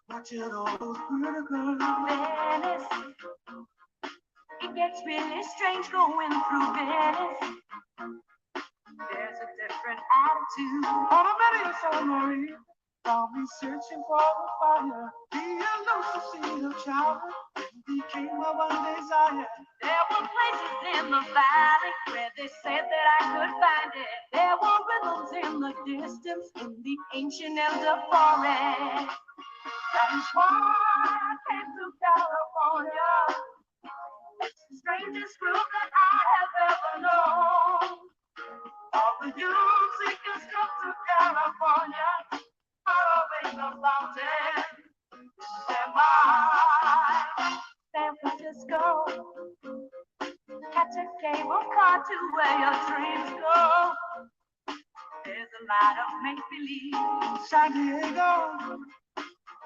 Watching all those pretty girls. Venice, it gets really strange going through Venice. There's a different attitude. On a video submarine, found me searching for the fire. The elusive seed of childhood became my one desire. There were places in the valley where they said that I could find it. There were rhythms in the distance in the ancient elder forest. That is why I came to California. It's the strangest group that I have ever known. All the youth seekers come to California, far away from mountains. Am I San Francisco? Catch a cable car to where your dreams go. There's a lot of make-believe. San Diego.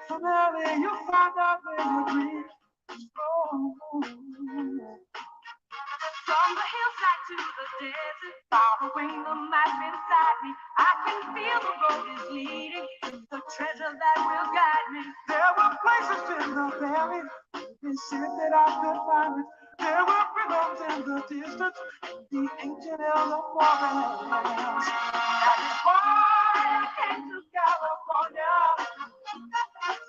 From LA, you'll find out where your dreams go. From the hillside to the desert, following the map inside me, I can feel the road is leading to the treasure that will guide me. There were places in the valley, they said that I could find it. There were rhythms in the distance, the ancient elder forest. That is why I came to California.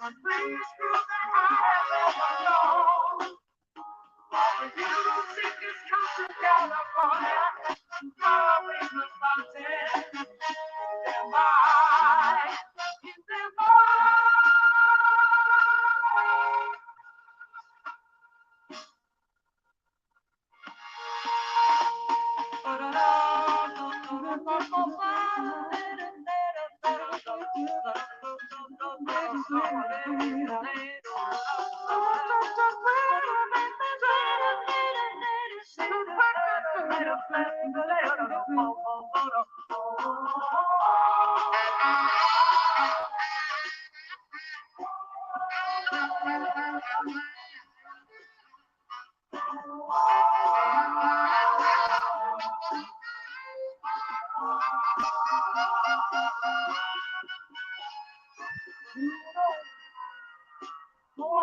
Please prove that I have ever known. All the youth seekers come to California, far away from mountains. Am I in their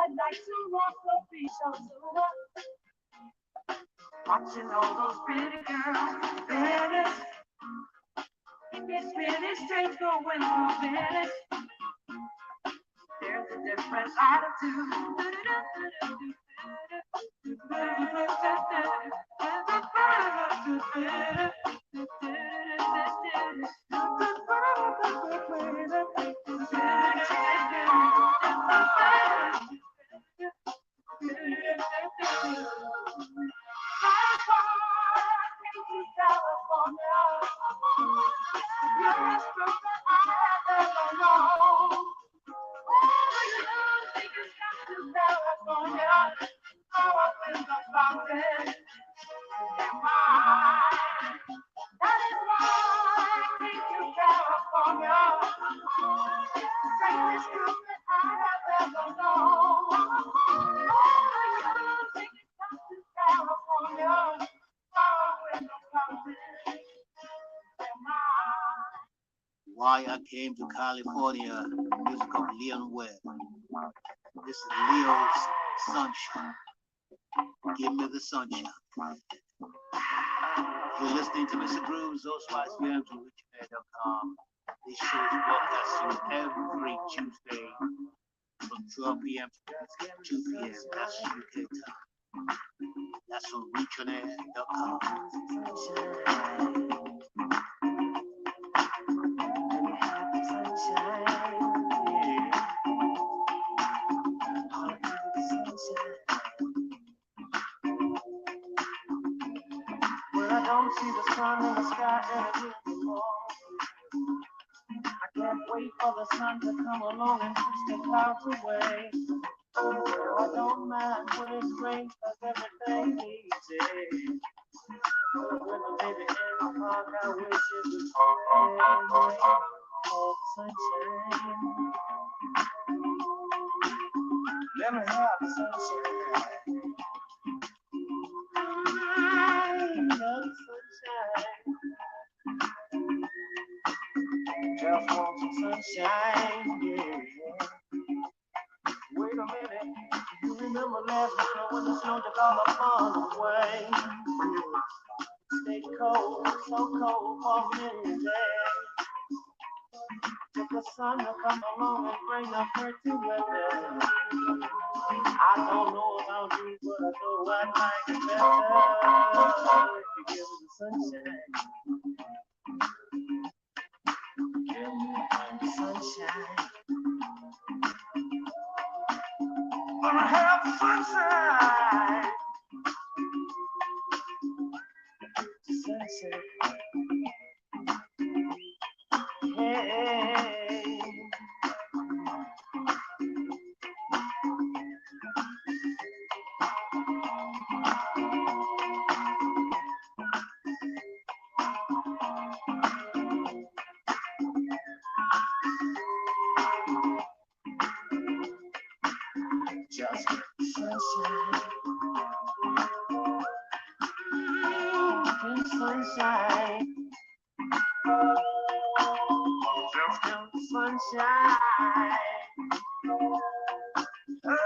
I'd like to walk the beach on Suda, watching all those pretty girls. Venice, it gets really strange going through Venice. There's a different attitude. Why I Came to California, the music of Leon Webb. This is Leo's Sunshine. Give me the sunshine. You're listening to Mr. Groove's Those Spice Jams on RichardBear.com. This show is broadcast every Tuesday from 12 p.m. to 2 p.m. That's UK time. That's on reachonair.com. When I don't see the sun in the sky anymore, I can't wait for the sun to come along and push the clouds away. I don't mind when it rains, cause everything needs it. When the baby in the park, I wish it was rain, oh, sunshine. Let me have the sunshine. I love sunshine. Just want some sunshine, yeah. Wait a minute, you remember last winter when the snow took all the fun away? Stayed cold, so cold for many days. If the sun will come along and bring the pretty weather, I don't know about you, but I know I'd like it better if you give me the sunshine. Give me the sunshine. Gonna have the sunshine. Sunshine. Hey. Just sunshine. Sunshine. Just sunshine. Hey.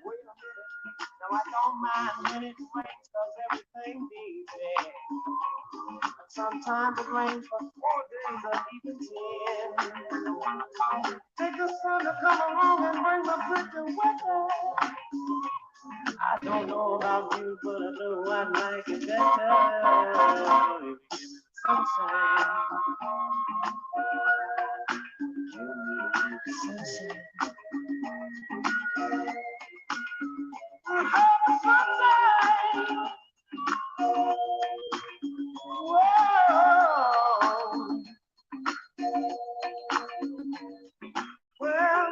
Wait a minute. Now I don't mind when it rains, cause everything needs it. Sometimes it rains for 4 days or even 10. Take the sun to come along and bring the pretty weather. I don't know about you, but I know I'd like it better if you give me the sunshine. Give me the sunshine. Oh, the sunshine. Whoa. Well,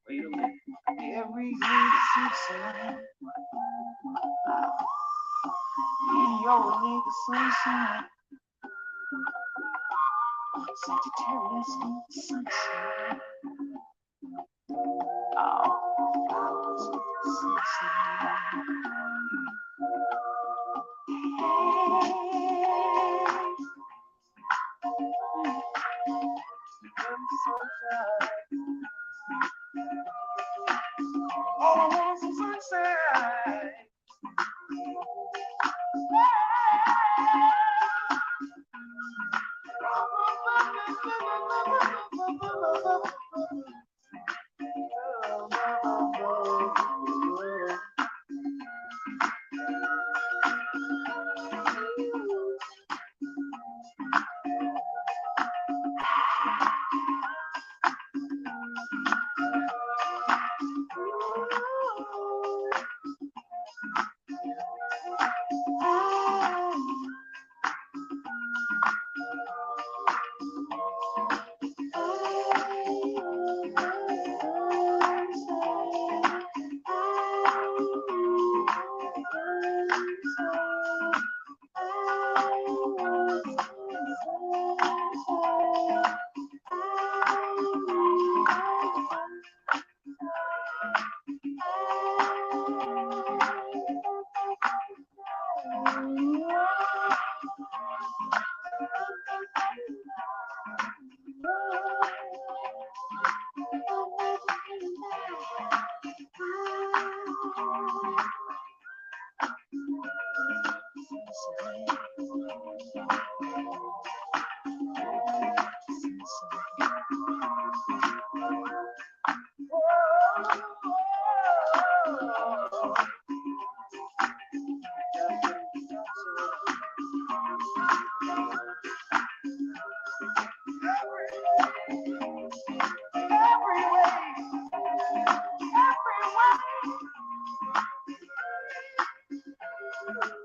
wait a minute. Every need sunshine. You always need the sunshine. Sagittarius need the sunshine. Oh, flowers need the sunshine. All I want is sunshine.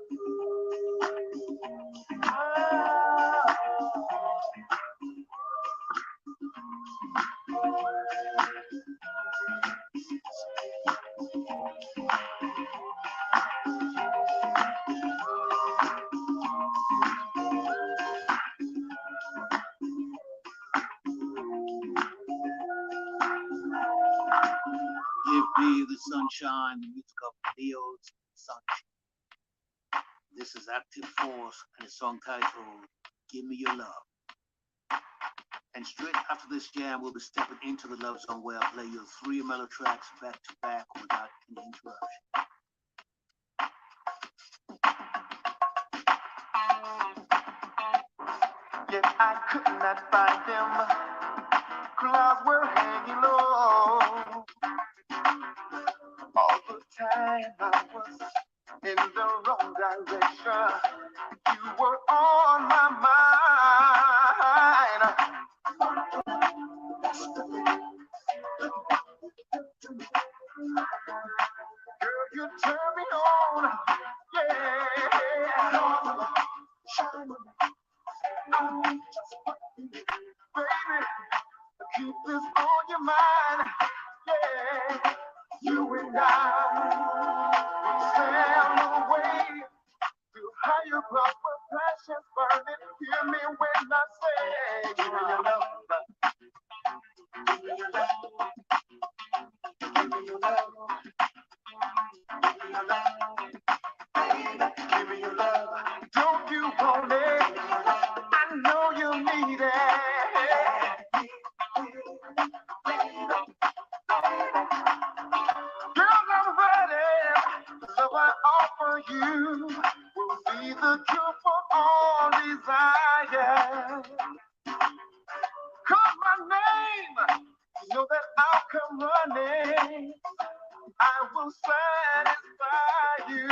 Give me the sunshine, the music of Leo's Sunshine. This is Active Force and a song titled Give Me Your Love. And straight after this jam, we'll be stepping into the love zone where I'll play you 3 mellow tracks back to back without any interruption. Yet I could not find them. Clouds were hanging low. All the time I was in the wrong direction. You were on my mind. Girl, you turn me on. Yeah. Baby, keep this on your mind. Yeah. You and I will sail away to higher ground where passion's burning. Hear me when I say, give me your love. Give me your love. Give me your love. Give me your love. Baby, give me your love. Don't you want it? I know you need it. Girl, I'm ready. The love I offer you will be the cure for all desire. Call my name, you know that I'll come running. I will satisfy you.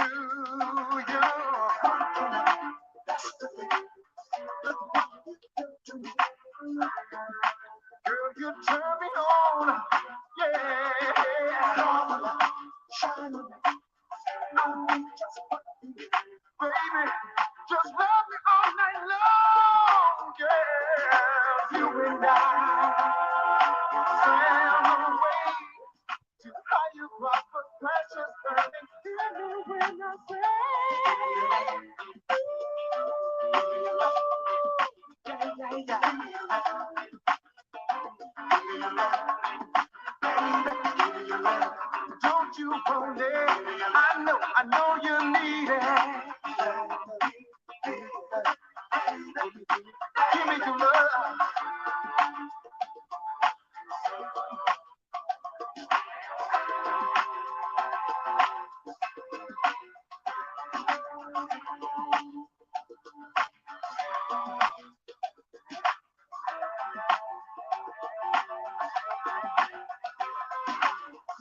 Girl, you turn me on. Yeah. Shine on me. Baby, just love me all night long. Yeah. You and I sail away to higher ground for passion's burning. Hear me when I say, don't you want it? I know you need it. Give me your love.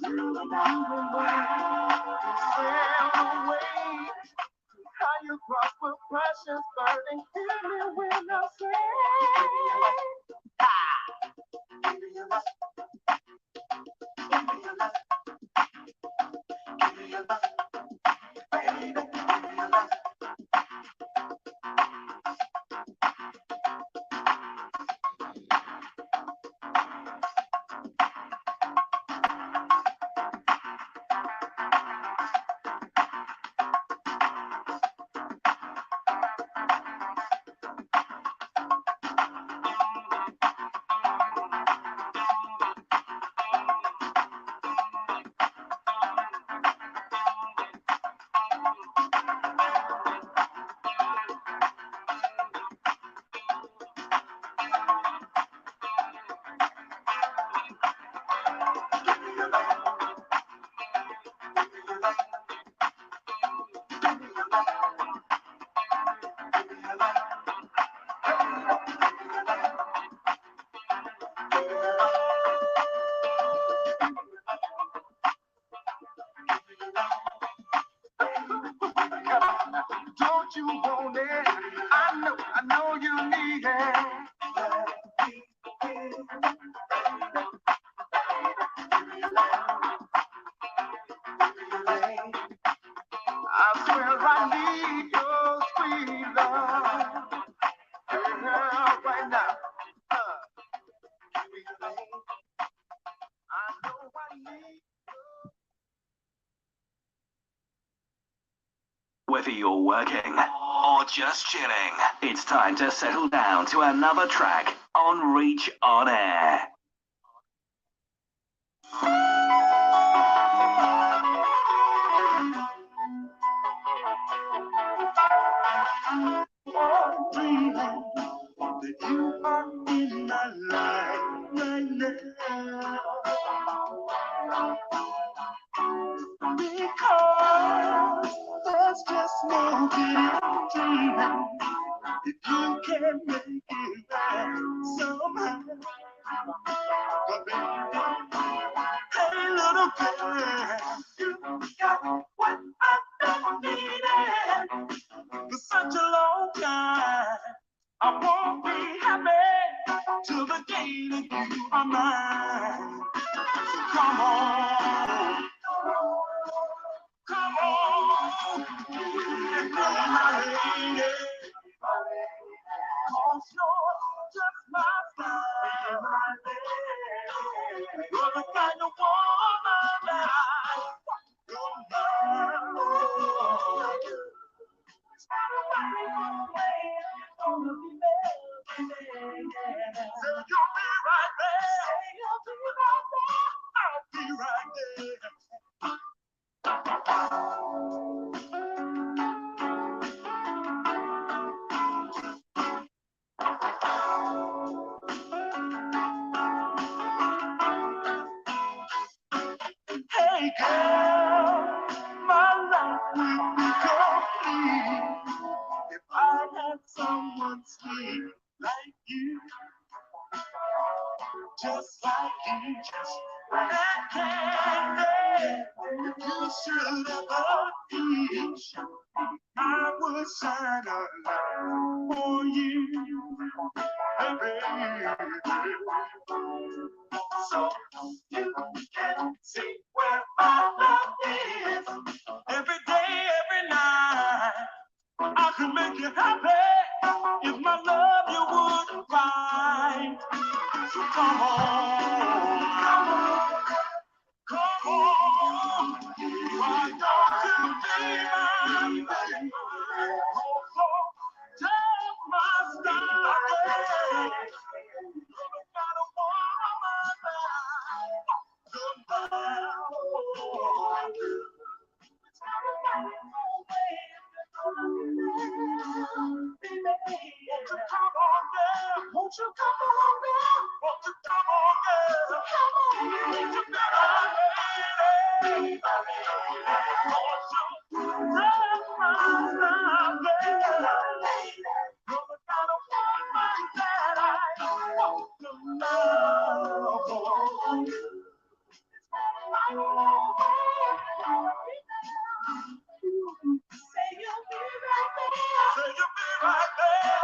You and I sail away. How you prosper, passion's burning. Hear me when I say, give me your love. Give me your love. Give me your love. Baby, give me your love. Don't you want it? I know you need it. I swear I need you're working or just chilling, it's time to settle down to another track on Reach On Air. Dreaming that you are in my life right now. Because there's just no getting dreaming if you can make it right somehow. But baby, hey little girl, you got what I've been needing for such a long time. I won't be happy till the day that you are mine. So come on, come on, and be my lady. 'Cause you're just my style, my lady. You're the kind of woman that I don't love. So you'll be right there. I'll be right there. Hey girl, my life would be complete if I had someone sweet like you, just like you, just that candy. If you should ever teach, I would shine a light for you, hey baby. So you can see where my love is. Every day, every night, I could make you happy if my love you would find. So come on, come on, come on. Why don't you be my baby? Oh, take my style. No matter what won't you come on now? Won't you come on now? Come on, won't you be my lady? Won't you take my style, no matter what that I want to love. Say you'll be right there. Say you'll be right there.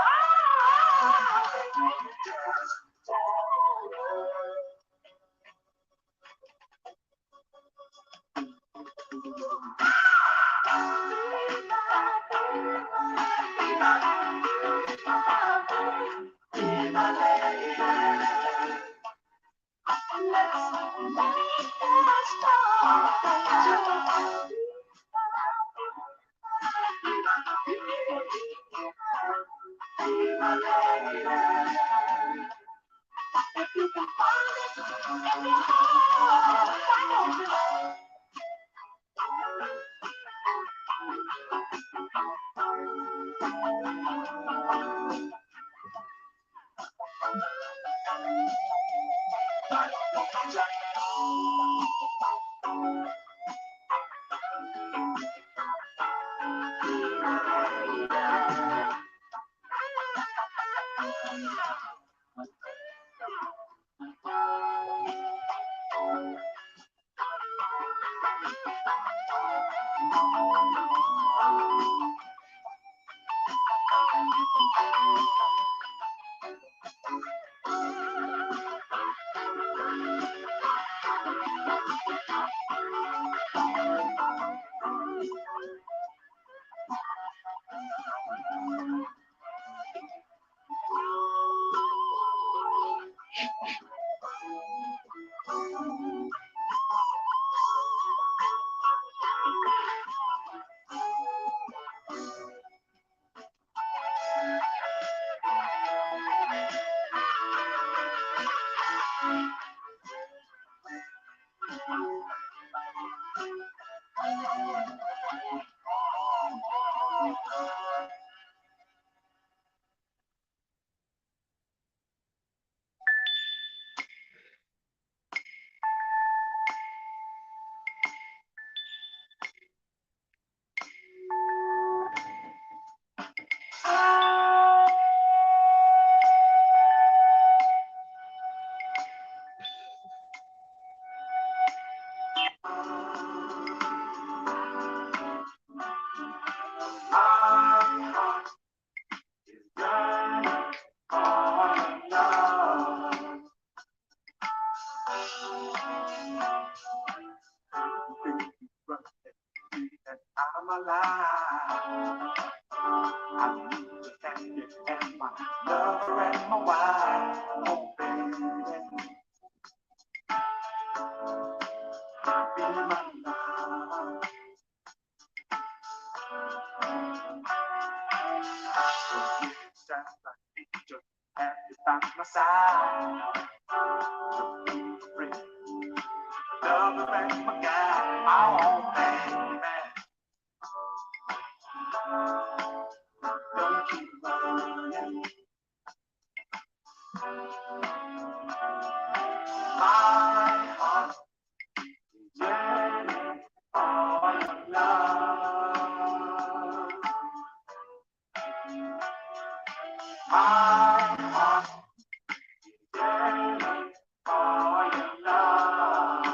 life. I need to thank you and my lover and my wife. Oh, baby, be my love. Sounds like you just have to find my side. To be free, lover and my guy. Oh, baby, don't keep running. My heart is yearning for your love. My heart is yearning for your love.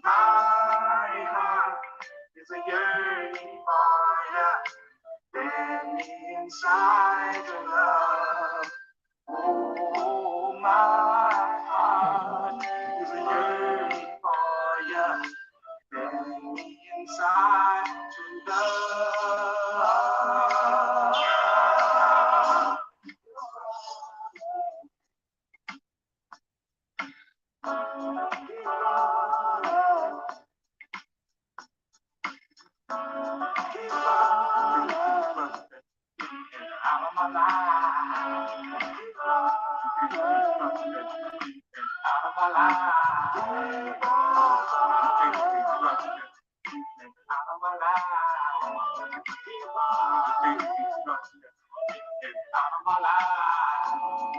My heart is a yearning for you, standing inside your love. Oh, my heart is a yearning for you, standing inside your love. Keep on out of my life. Keep on out of my life. Keep on out of my life. Keep on out of my life.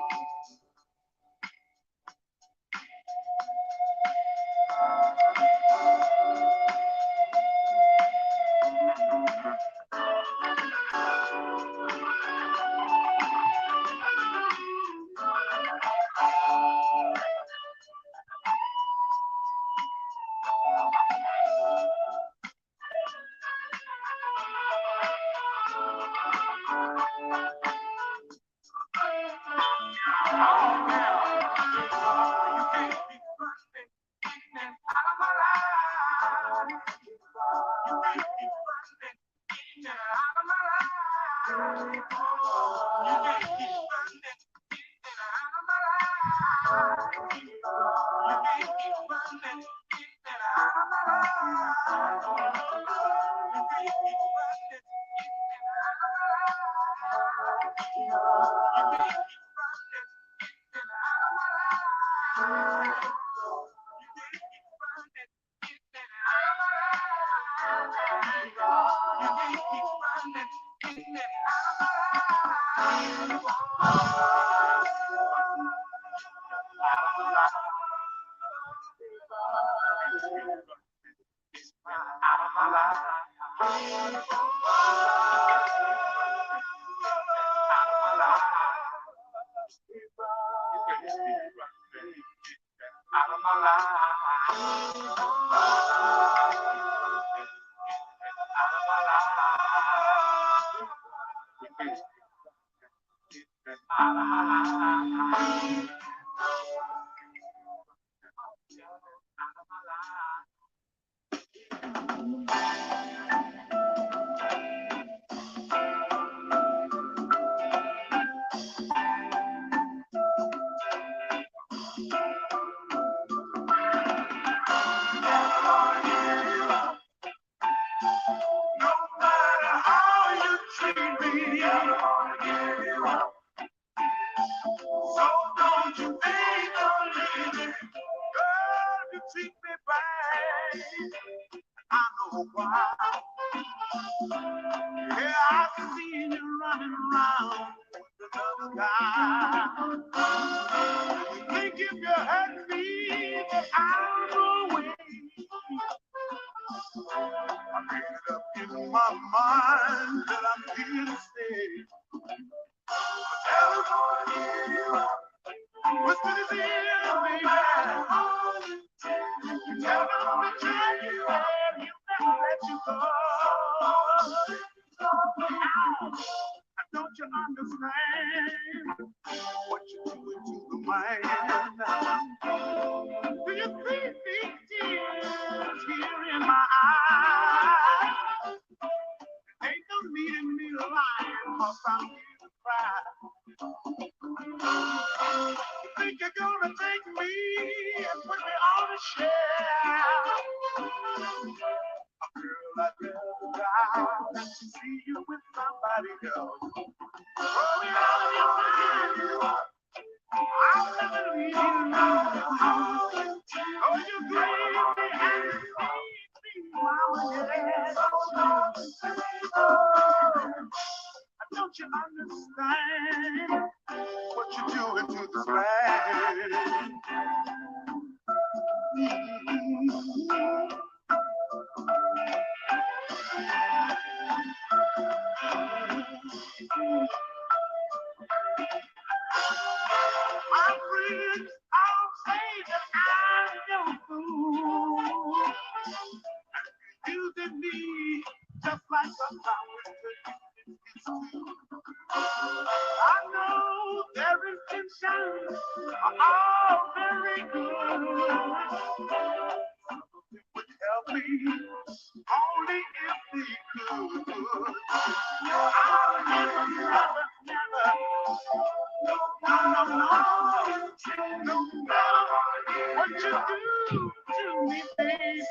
'cause I'm here to cry. You think you're gonna take me and put me on a shelf? Girl, I'd rather die than to see you with somebody else. Throw me out of your mind. I'll never leave you. Oh, you grieve me and leave me, mama, yes. Don't you understand what you're doing to this man? My friends all say that I'm no fool, using me just like a flower to use its tool. I know their intentions are all very good. It would help me only if they could. I'll never, never, never. No, no, no. No matter what you do to me, baby.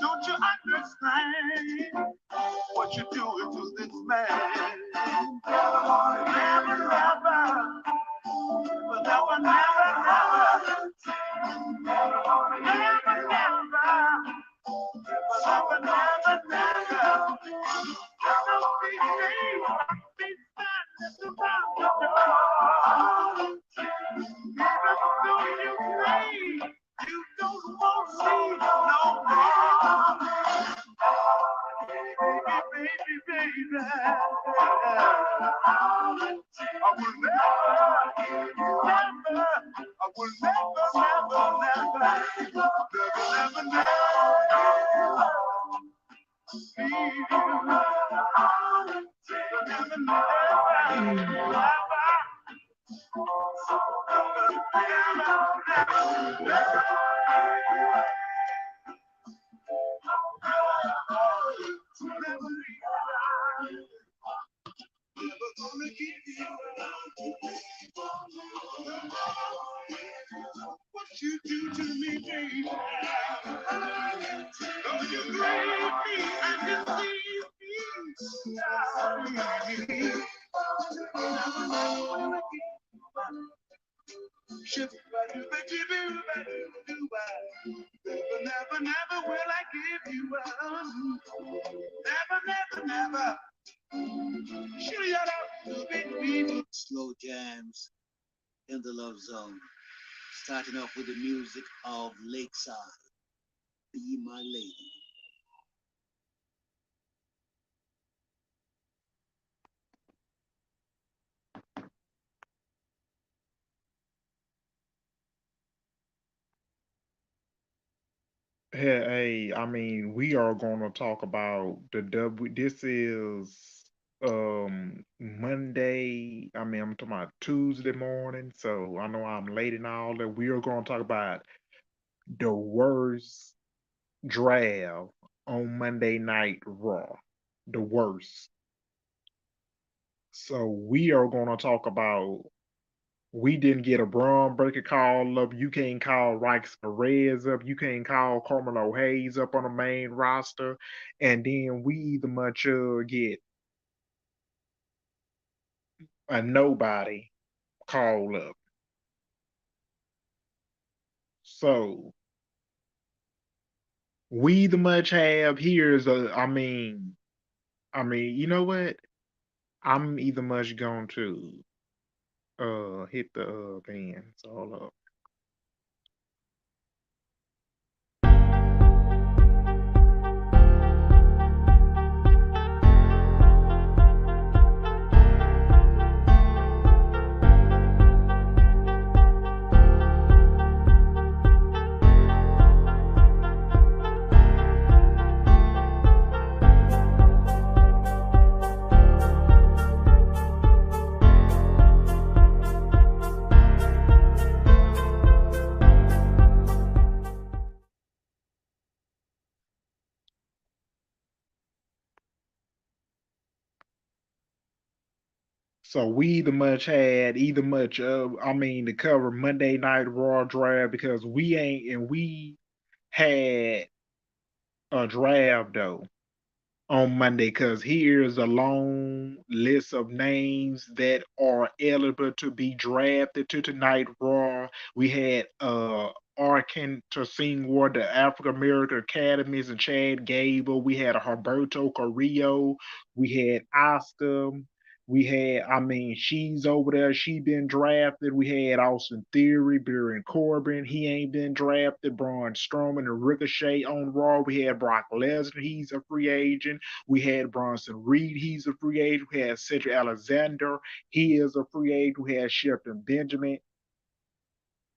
Don't you understand what you're doing to this man? Never, never, never, never, never, never, never, never. Don't be late, be standing around the door. Even though you say you don't want to see no more. Baby, baby, I will never, what you do to me, baby. Oh, you grieve me and deceive me. Never, never will I give you up. Never, never, never. Slow jams in the love zone. Starting off with the music of Lakeside. Be My Lady. Hey, I mean, we are going to talk about the W. This is Monday. I mean, I'm talking about Tuesday morning, so I know I'm late and all that. We are going to talk about the worst draft on Monday Night Raw. The worst. So we are going to talk about. We didn't get a Braun Breaker call up. You can't call Rex Perez up. You can't call Carmelo Hayes up on the main roster. And then we either much get a nobody call up. So we either much have here's a you know what? I'm either much going to hit the band. So hold up. So we either much I mean to cover Monday Night Raw draft because we had a draft though on Monday because here's a long list of names that are eligible to be drafted to tonight Raw. We had Arkin to sing War, the African American Academies, and Chad Gable. We had a Humberto Carrillo. We had Oscar. We had, I mean, she's over there. She been drafted. We had Austin Theory, Baron Corbin. He ain't been drafted. Braun Strowman and Ricochet on Raw. We had Brock Lesnar. He's a free agent. We had Bronson Reed. He's a free agent. We had Cedric Alexander. He is a free agent. We had Shelton Benjamin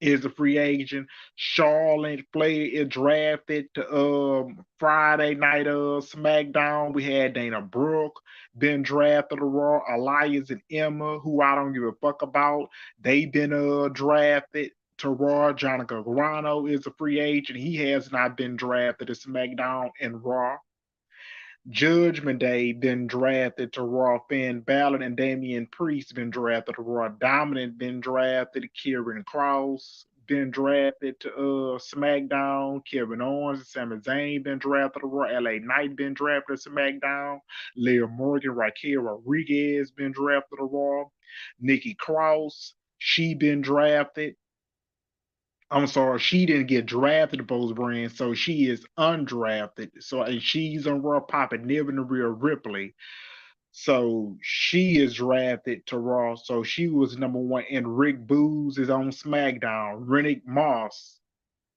is a free agent. Charlotte Flair is drafted to Friday night SmackDown. We had Dana Brooke been drafted to Raw. Elias and Emma, who I don't give a fuck about, they been drafted to Raw. Johnny Gargano is a free agent. He has not been drafted to SmackDown and Raw. Judgment Day been drafted to Raw. Finn Balor and Damian Priest been drafted to Raw. Dominant been drafted. Kieran Cross been drafted to SmackDown. Kevin Owens and Sami Zayn been drafted to Raw. LA Knight been drafted to SmackDown. Leah Morgan, Raquel Rodriguez been drafted to Raw. Nikki Cross, she been drafted. I'm sorry, she didn't get drafted to both brands, so she is undrafted. So and she's on Raw popping Niven and Rhea Ripley. So she is drafted to Raw. So she was number one. And Rick Boogs is on SmackDown. Rennick Moss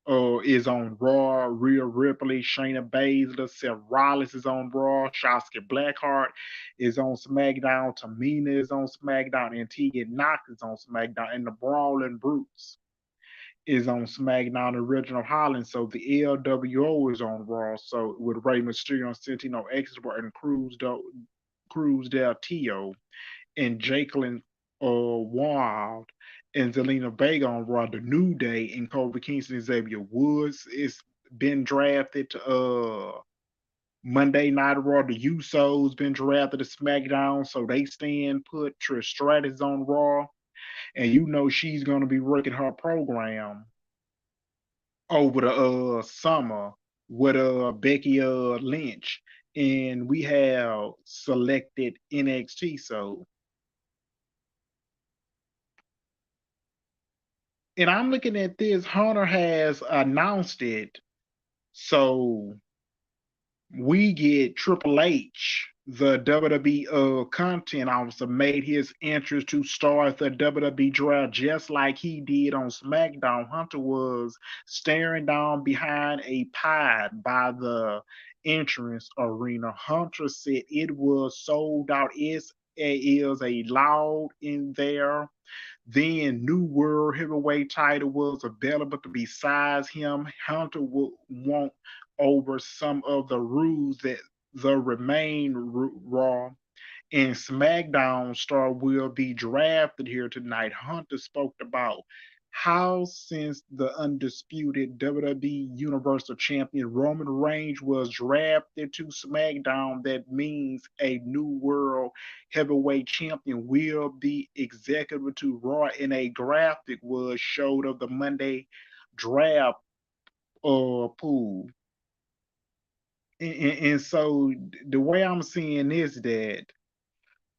is on Raw. Rhea Ripley, Shayna Baszler, Seth Rollins is on Raw. Shotzi Blackheart is on SmackDown. Tamina is on SmackDown. And Tegan Knox is on SmackDown. And the Brawling Brutes is on SmackDown Original Holland, so the LWO is on Raw. So with Rey Mysterio and Santino Extra and Cruz Del Tio and Jacqueline Wild and Zelina Vega on Raw, the New Day and Kobe Kingston and Xavier Woods is been drafted to Monday Night Raw. The Usos been drafted to SmackDown, so they stand put. Trish Stratus on Raw, and you know she's gonna be working her program over the summer with Becky Lynch, and we have selected NXT. So, and I'm looking at this. Hunter has announced it, so we get Triple H, the WWE content officer, made his entrance to start the WWE draft just like he did on SmackDown. Hunter was staring down behind a pod by the entrance arena. Hunter said it was sold out. It is a loud in there. Then New World Heavyweight title was available to besides him. Hunter would want over some of the rules that the remain Raw and SmackDown star will be drafted here tonight. Hunter spoke about how since the undisputed WWE Universal Champion Roman Reigns was drafted to SmackDown, that means a new world heavyweight champion will be executive to Raw. In a graphic was showed of the Monday draft pool. And so the way I'm seeing this, that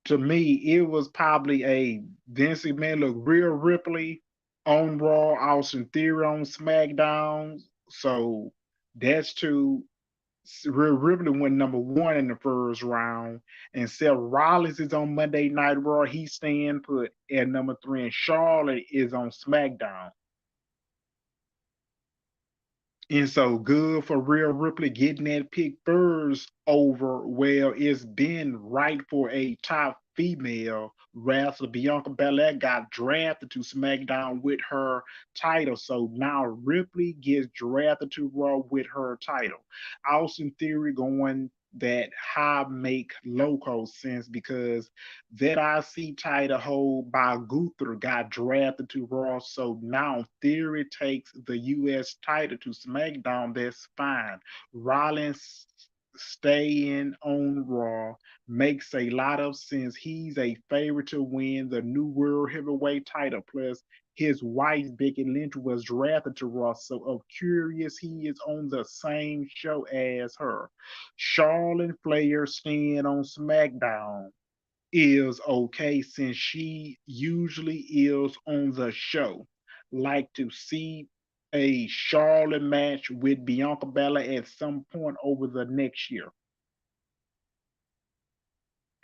to me, it was probably a Vince McMahon look Rhea Ripley on Raw, Austin Theory on SmackDown. So that's two. Rhea Ripley went number one in the first round, and Seth Rollins is on Monday Night Raw. He's staying put at number three, and Charlotte is on SmackDown. And so good for Rhea Ripley getting that pick first over. Well, it's been right for a top female wrestler. Bianca Belair got drafted to SmackDown with her title. So now Ripley gets drafted to Raw with her title. Austin Theory going that high make loco sense because that IC title hold by Gunther got drafted to Raw. So now Theory takes the US title to SmackDown. That's fine. Rollins staying on Raw makes a lot of sense. He's a favorite to win the new World Heavyweight title. Plus, his wife, Becky Lynch, was drafted to Raw, so of curious he is on the same show as her. Charlotte Flair staying on SmackDown is okay since she usually is on the show. Like to see a Charlotte match with Bianca Belair at some point over the next year.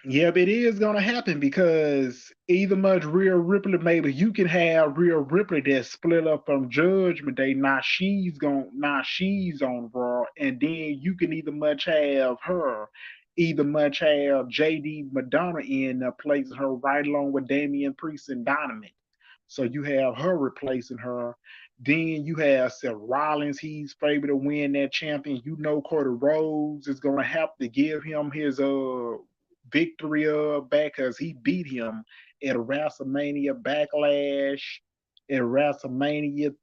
Yep, it is gonna happen because either much Rhea Ripley, maybe you can have Rhea Ripley that split up from Judgment Day. Now she's on Raw, and then you can either much have her, either much have JD Madonna in placing her right along with Damian Priest and Dynamite. So you have her replacing her. Then you have Seth Rollins. He's favored to win that champion. You know Cody Rhodes is gonna have to give him his victory back because he beat him at WrestleMania Backlash at WrestleMania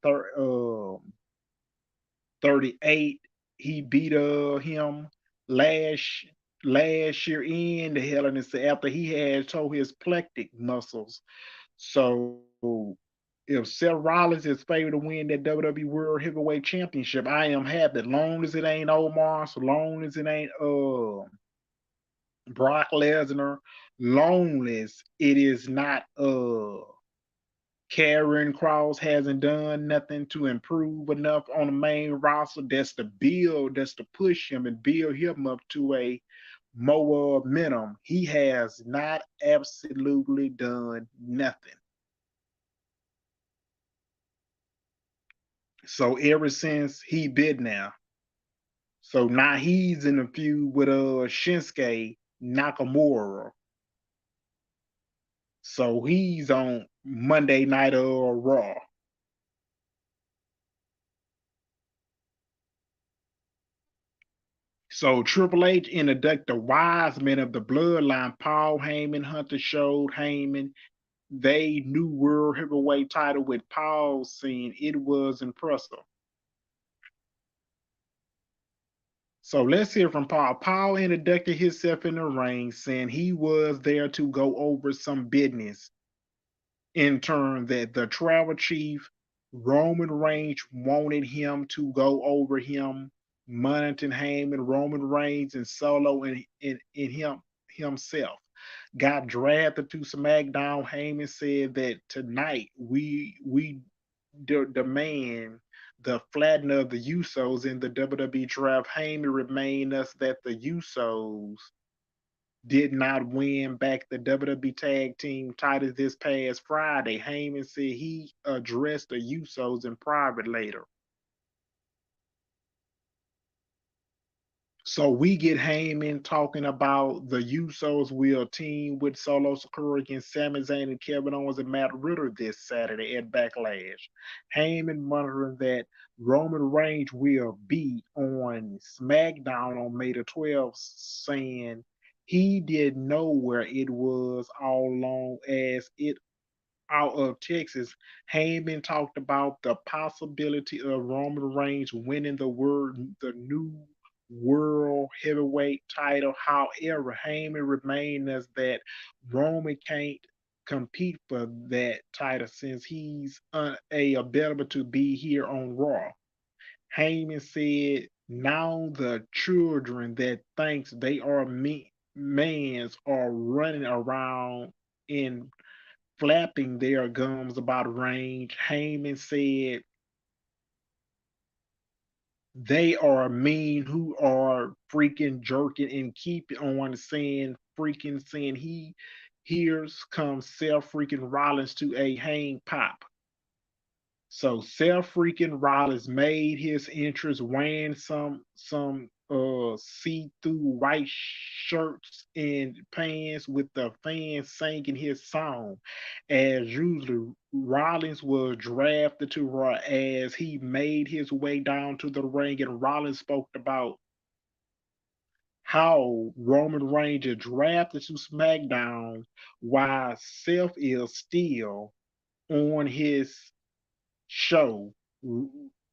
38. He beat him last last year in the Hell in a Cell after he had tore his plectic muscles. So if Seth Rollins is favored to win that WWE World Heavyweight Championship, I am happy. Long as it ain't Omar, so long as it ain't Brock Lesnar, long as it is not Karen Cross hasn't done nothing to improve enough on the main roster. That's to push him and build him up to a more minimum. He has not absolutely done nothing. So ever since he bid now, so now he's in a feud with Shinsuke Nakamura. So he's on Monday Night Raw. So Triple H introduced the wise men of the bloodline. Paul Heyman, Hunter showed Heyman they new world heavyweight title with Paul saying it was impressive. So let's hear from Paul. Paul introduced himself in the ring, saying he was there to go over some business. In turn, that the tribal chief Roman Reigns wanted him to go over him, monitoring Heyman, Roman Reigns, and Solo in himself. Got drafted to SmackDown. Heyman said that tonight we demand the flattening of the Usos in the WWE draft. Heyman reminded us that the Usos did not win back the WWE Tag Team title this past Friday. Heyman said he addressed the Usos in private later. So we get Heyman talking about the Usos will team with Solo Sikoa against Sami Zayn and Kevin Owens and Matt Riddle this Saturday at Backlash. Heyman monitoring that Roman Reigns will be on SmackDown on May the 12th, saying he didn't know where it was all along as it out of Texas. Heyman talked about the possibility of Roman Reigns winning the new world heavyweight title. However, Heyman remained as that Roman can't compete for that title since he's unavailable to be here on Raw. Heyman said, now the children that thinks they are mans are running around in flapping their gums about range. Heyman said they are mean who are freaking jerking and keep on saying he here's comes Seth freaking Rollins to a hang pop. So Seth freaking Rollins made his entrance wearing some see-through white shirts and pants with the fans singing his song. As usually, Rollins was drafted to Raw as he made his way down to the ring, and Rollins spoke about how Roman Reigns is drafted to SmackDown while Seth is still on his show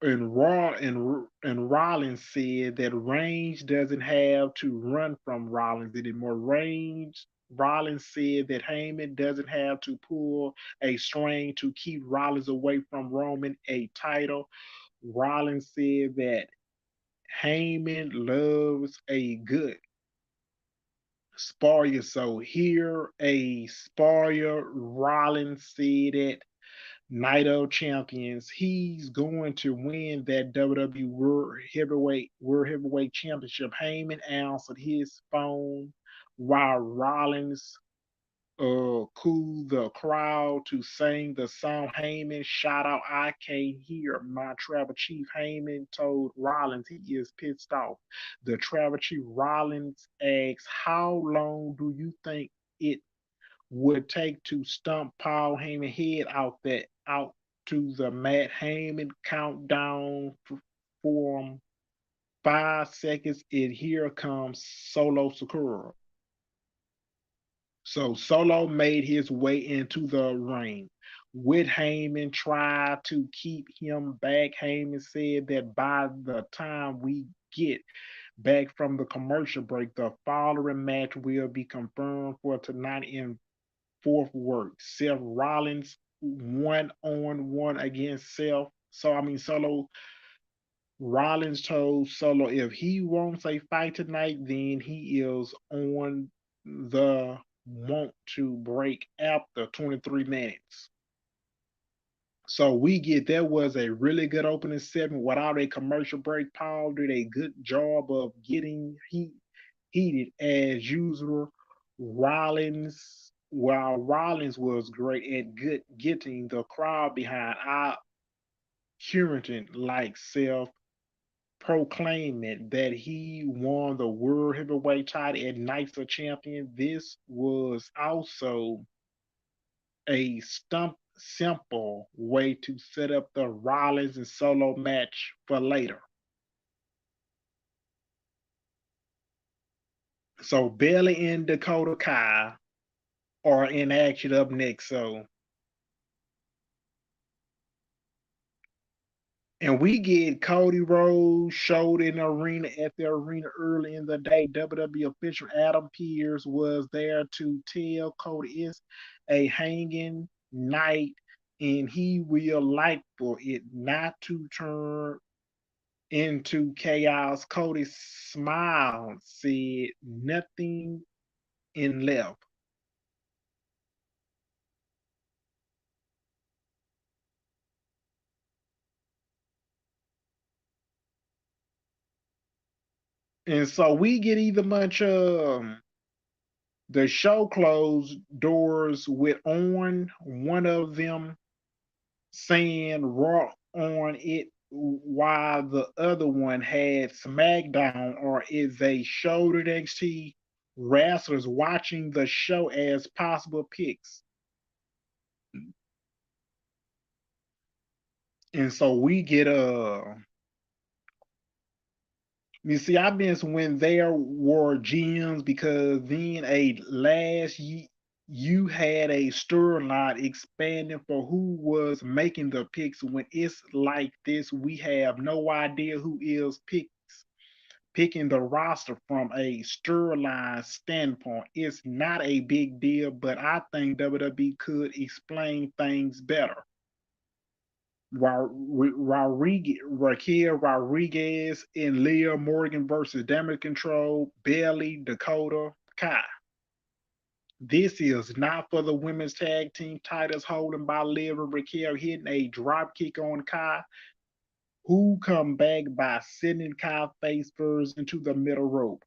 and Rollins said that Reigns doesn't have to run from Rollins anymore. Rollins said that Heyman doesn't have to pull a string to keep Rollins away from Roman a title. Rollins said that Heyman loves a good spoiler. So here a spoiler. Rollins said it. Night of Champions. He's going to win that WWE World Heavyweight Championship. Heyman answered his phone while Rollins cooled the crowd to sing the song. Heyman shout out, "I can't hear my tribal chief." Heyman told Rollins he is pissed off. The tribal chief Rollins asks, "How long do you think it would take to stump Paul Heyman head out to the mat?" Heyman countdown from 5 seconds, and here comes Solo Sakura. So Solo made his way into the ring. With Heyman tried to keep him back. Heyman said that by the time we get back from the commercial break, the following match will be confirmed for tonight in fourth work. Seth Rollins 1-on-1 against Solo. Rollins told Solo if he wants a fight tonight, then he is on the want to break after 23 minutes. So we get there was a really good opening segment without a commercial break. Paul did a good job of getting heated as usual. While Rollins was great at getting the crowd behind our Currington like self proclaiming that he won the World Heavyweight title at Nights of Champion. This was also a simple way to set up the Rollins and Solo match for later. So Bayley and Dakota Kai are in action up next. And we get Cody Rhodes showed in the arena at the arena early in the day. WWE official Adam Pearce was there to tell Cody it's a hanging night and he will like for it not to turn into chaos. Cody smiled, said nothing and left. And so we get either much the show closed doors with on one of them saying Raw on it while the other one had SmackDown, or is they showed NXT wrestlers watching the show as possible picks. And so we get you see, I've been when there were GMs because then you had a storyline expanding for who was making the picks. When it's like this, we have no idea who is picking the roster from a storyline standpoint. It's not a big deal, but I think WWE could explain things better. Raquel Rodriguez and Leah Morgan versus Damage Control, Bayley, Dakota, Kai. This is not for the women's tag team titles holding by Liv and Raquel hitting a drop kick on Kai, who come back by sending Kai face first into the middle rope.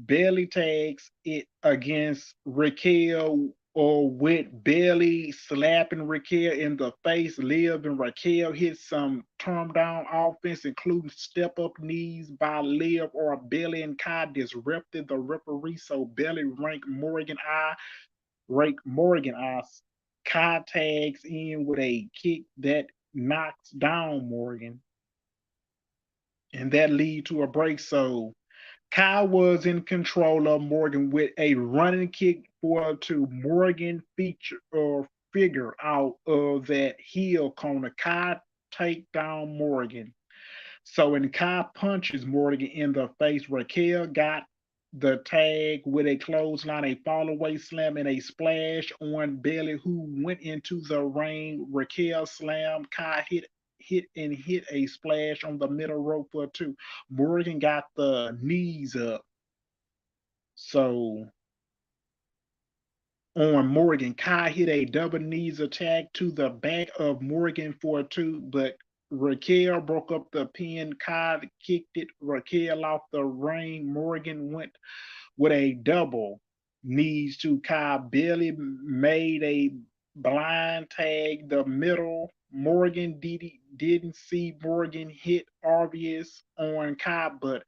Bayley tags it against Raquel or with Bayley slapping Raquel in the face. Liv and Raquel hit some turn down offense, including step up knees by Liv or Bayley, and Kai disrupted the referee. So Bayley ranked Morgan eyes. Kai tags in with a kick that knocks down Morgan, and that lead to a break. So Kyle was in control of Morgan with a running kick for to Morgan figure out of that heel corner. Kyle take down Morgan. So when Kai punches Morgan in the face, Raquel got the tag with a clothesline, a fallaway slam, and a splash on Bailey, who went into the ring. Raquel slammed Kai, hit a splash on the middle rope for two. Morgan got the knees up. So on Morgan, Kai hit a double knees attack to the back of Morgan for two, but Raquel broke up the pin. Kai kicked it. Raquel off the ring. Morgan went with a double knees to Kai. Billy made a blind tag the middle. Morgan didn't see Morgan hit obvious on Kai, but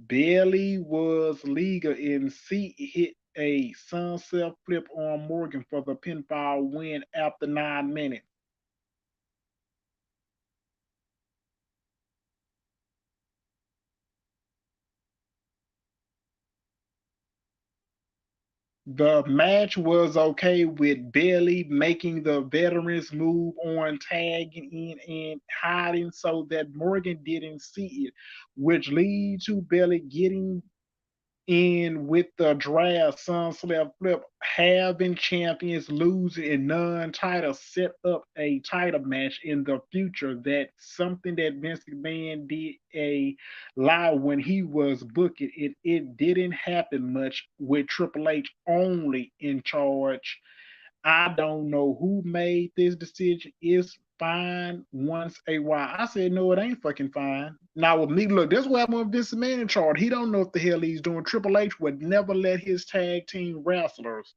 Bailey was legal in C hit a sunset flip on Morgan for the pinfall win after 9 minutes. The match was okay with Bailey making the veterans move on tagging in and hiding so that Morgan didn't see it, which lead to Bailey getting in with the draft sunset flip, having champions losing and non-title set up a title match in the future. That's something that Vince McMahon did a lot when he was booking it. It didn't happen much with Triple H only in charge. I don't know who made this decision. It's fine once a while. I said, no, it ain't fucking fine. Now with me, look, that's what happened with Vince McMahon in charge. He don't know what the hell he's doing. Triple H would never let his tag team wrestlers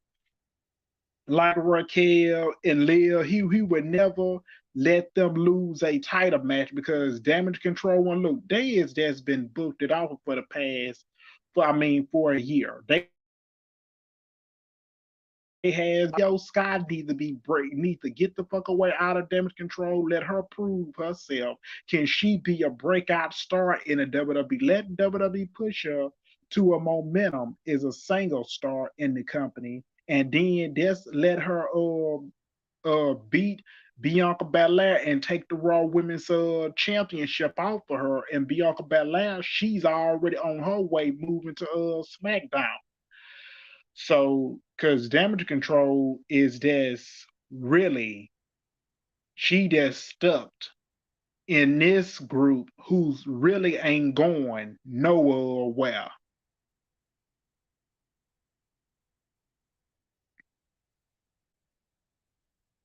like Raquel and Leah, he would never let them lose a title match because Damage Control and Luke, they is just been booked it off for the past, for a year. They has yo Scott need to get the fuck away out of Damage Control. Let her prove herself. Can she be a breakout star in a WWE? Let WWE push her to a momentum as a single star in the company, and then just let her beat Bianca Belair and take the Raw Women's Championship off of her. And Bianca Belair, she's already on her way moving to SmackDown. So, because Damage Control is just really, she just stuck in this group who's really ain't going nowhere.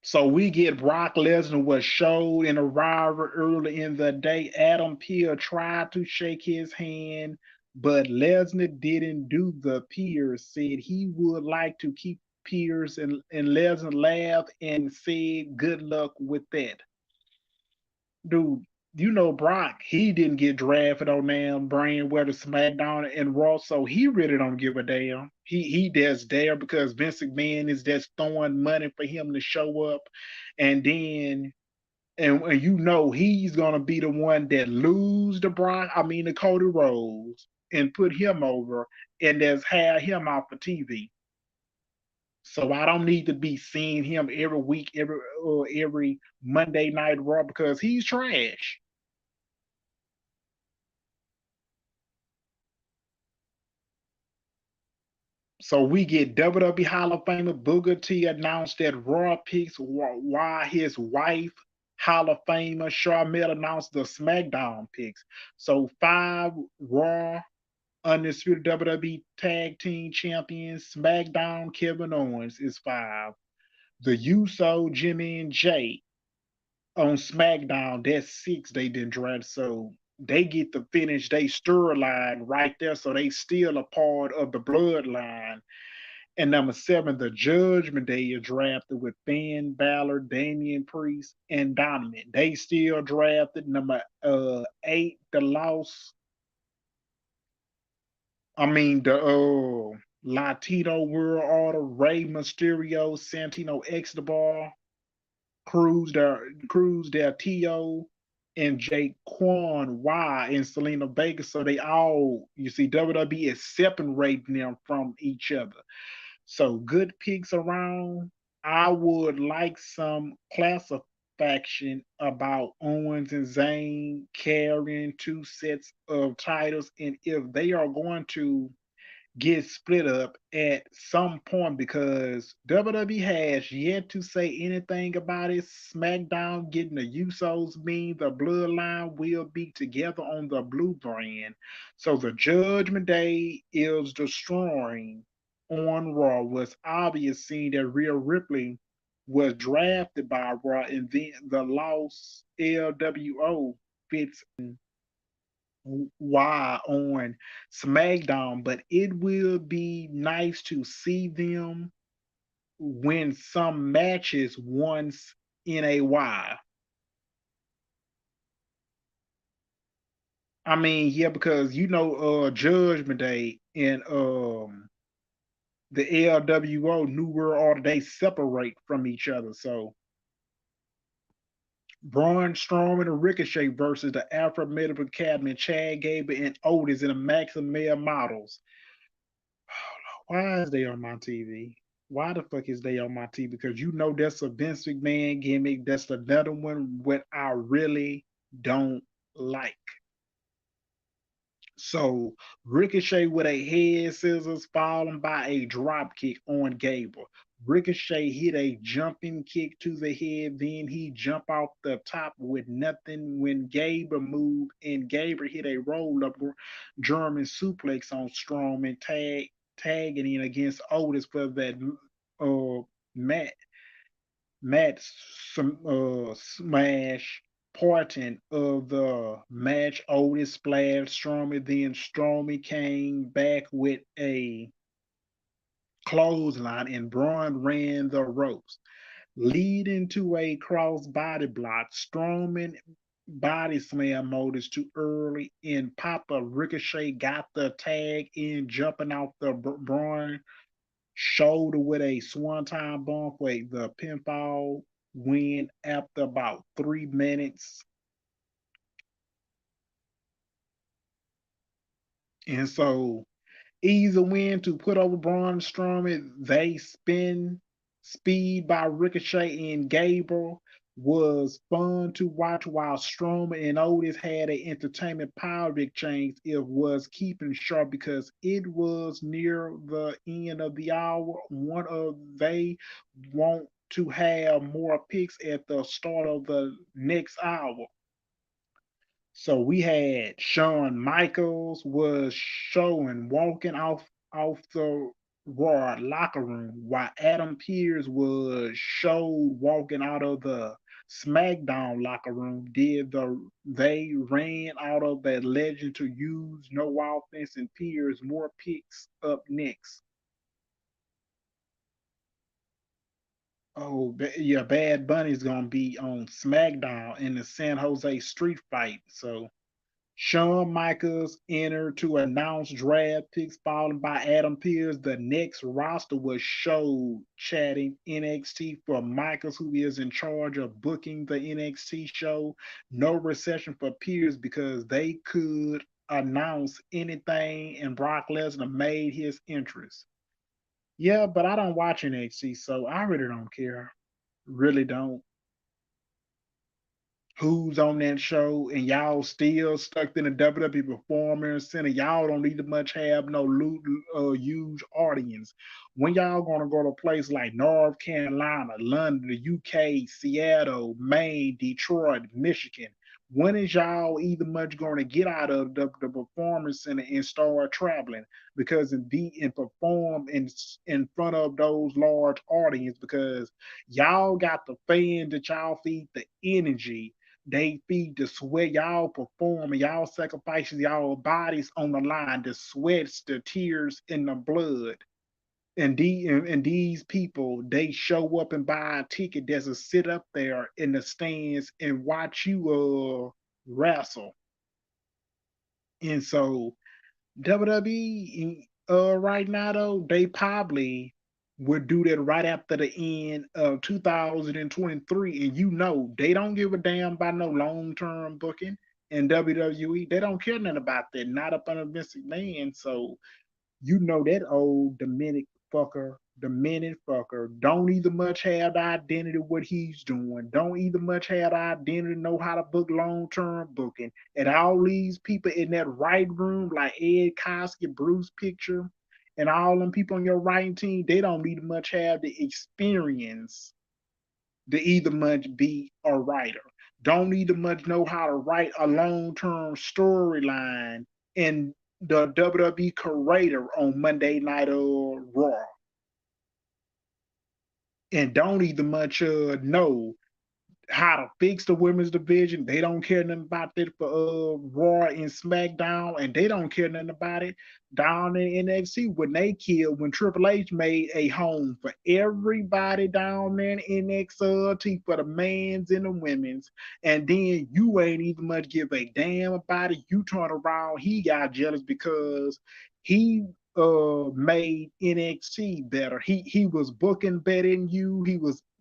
So we get Brock Lesnar was showed in a rivalry early in the day. Adam Pearce tried to shake his hand, but Lesnar didn't do the Pearce. Said he would like to keep Pearce, and Lesnar laughed and said, "Good luck with that." Dude, you know Brock, he didn't get drafted on damn brand whether SmackDown and Raw, so he really don't give a damn. He just there because Vince McMahon is just throwing money for him to show up, and then and you know he's gonna be the one that lose to Cody Rhodes and put him over and just have him off of TV. So I don't need to be seeing him every week, every Monday Night Raw because he's trash. So we get WWE Hall of Famer Booker T announced that Raw picks while his wife Hall of Famer Charmel announced the SmackDown picks. So 5 Raw Undisputed WWE Tag Team Champions, SmackDown Kevin Owens is 5. The Uso, Jimmy and Jay on SmackDown, that's 6 they didn't draft. So they get to finish they storyline right there. So they still a part of the bloodline. And number 7, the Judgment Day is drafted with Finn Balor, Damian Priest, and Donovan. They still drafted. Number 8, the loss. The Latino World Order, Rey Mysterio, Santino Escobar, Cruz Del Tio, and Jake Quan Y and Selena Vega. So they all, you see, WWE is separating them from each other. So good picks around. I would like some classic. faction about Owens and Zayn carrying two sets of titles, and if they are going to get split up at some point, because WWE has yet to say anything about it. SmackDown getting the Usos mean the Bloodline will be together on the Blue brand. So the Judgment Day is destroying on Raw. Was obvious seeing that Rhea Ripley was drafted by Raw, and then the lost LWO fits why on SmackDown, but it will be nice to see them win some matches once in a while. I mean, yeah, because Judgment Day and the LWO New World Order, they separate from each other. So Braun Strowman and Ricochet versus the Alpha Medical Academy, Chad Gable and Otis in the Maximum Male Models. Why is they on my TV? Why the fuck is they on my TV? Because that's a Vince McMahon gimmick. That's another one what I really don't like. So Ricochet with a head scissors falling by a drop kick on Gable. Ricochet hit a jumping kick to the head, then he jumped off the top with nothing when Gable moved, and Gable hit a roll up German suplex on Strowman, tagging in against Otis for that uh, match smash portion of the match. Otis splashed Strowman, then Strowman came back with a clothesline, and Braun ran the ropes, leading to a cross body block. Strowman body slam Otis too early, and Papa Ricochet got the tag in, jumping off the Braun shoulder with a swanton bomb for the pinfall win after about 3 minutes. And so easy win to put over Braun Strowman. They spin speed by Ricochet and Gable was fun to watch, while Strowman and Otis had an entertainment power exchange. It was keeping sharp because it was near the end of the hour. One of they want to have more picks at the start of the next hour. So we had Shawn Michaels was showing walking off the Raw locker room, while Adam Pearce was showed walking out of the SmackDown locker room. They ran out of that legend to use no offense, and Pearce more picks up next. Oh yeah, Bad Bunny's gonna be on SmackDown in the San Jose Street Fight. So Shawn Michaels entered to announce draft picks, followed by Adam Pearce. The next roster was showed chatting NXT for Michaels, who is in charge of booking the NXT show. No reception for Pearce because they could announce anything, and Brock Lesnar made his entrance. Yeah, but I don't watch NXT, so I really don't care. Really don't. Who's on that show, and y'all still stuck in the WWE Performance Center. Y'all don't need to much have no huge audience. When y'all gonna go to a place like North Carolina, London, the UK, Seattle, Maine, Detroit, Michigan? When is y'all either much going to get out of the Performance Center and start traveling? Because and perform in front of those large audience, because y'all got the fans that y'all feed the energy, they feed the sweat. Y'all perform and y'all sacrifices y'all bodies on the line, the sweats, the tears, and the blood. And these people, they show up and buy a ticket that's to sit up there in the stands and watch you wrestle. And so WWE right now though, they probably would do that right after the end of 2023. And they don't give a damn about no long-term booking in WWE. They don't care nothing about that, not up under Vince McMahon. So that old Dominic fucker the minute fucker. Don't either much have the identity what he's doing. Don't either much have the identity know how to book long term booking. And all these people in that right room, like Ed Koskey, Bruce Picture, and all them people on your writing team, they don't need much have the experience to either much be a writer. Don't either much know how to write a long term storyline in the WWE creator on Monday Night Raw, and don't even much know how to fix the women's division. They don't care nothing about it for Raw and SmackDown, and they don't care nothing about it down in NXT when they killed when Triple H made a home for everybody down there in NXT for the men's and the women's, and then you ain't even much give a damn about it. You turn around, he got jealous because he made NXT better. He was booking better than you.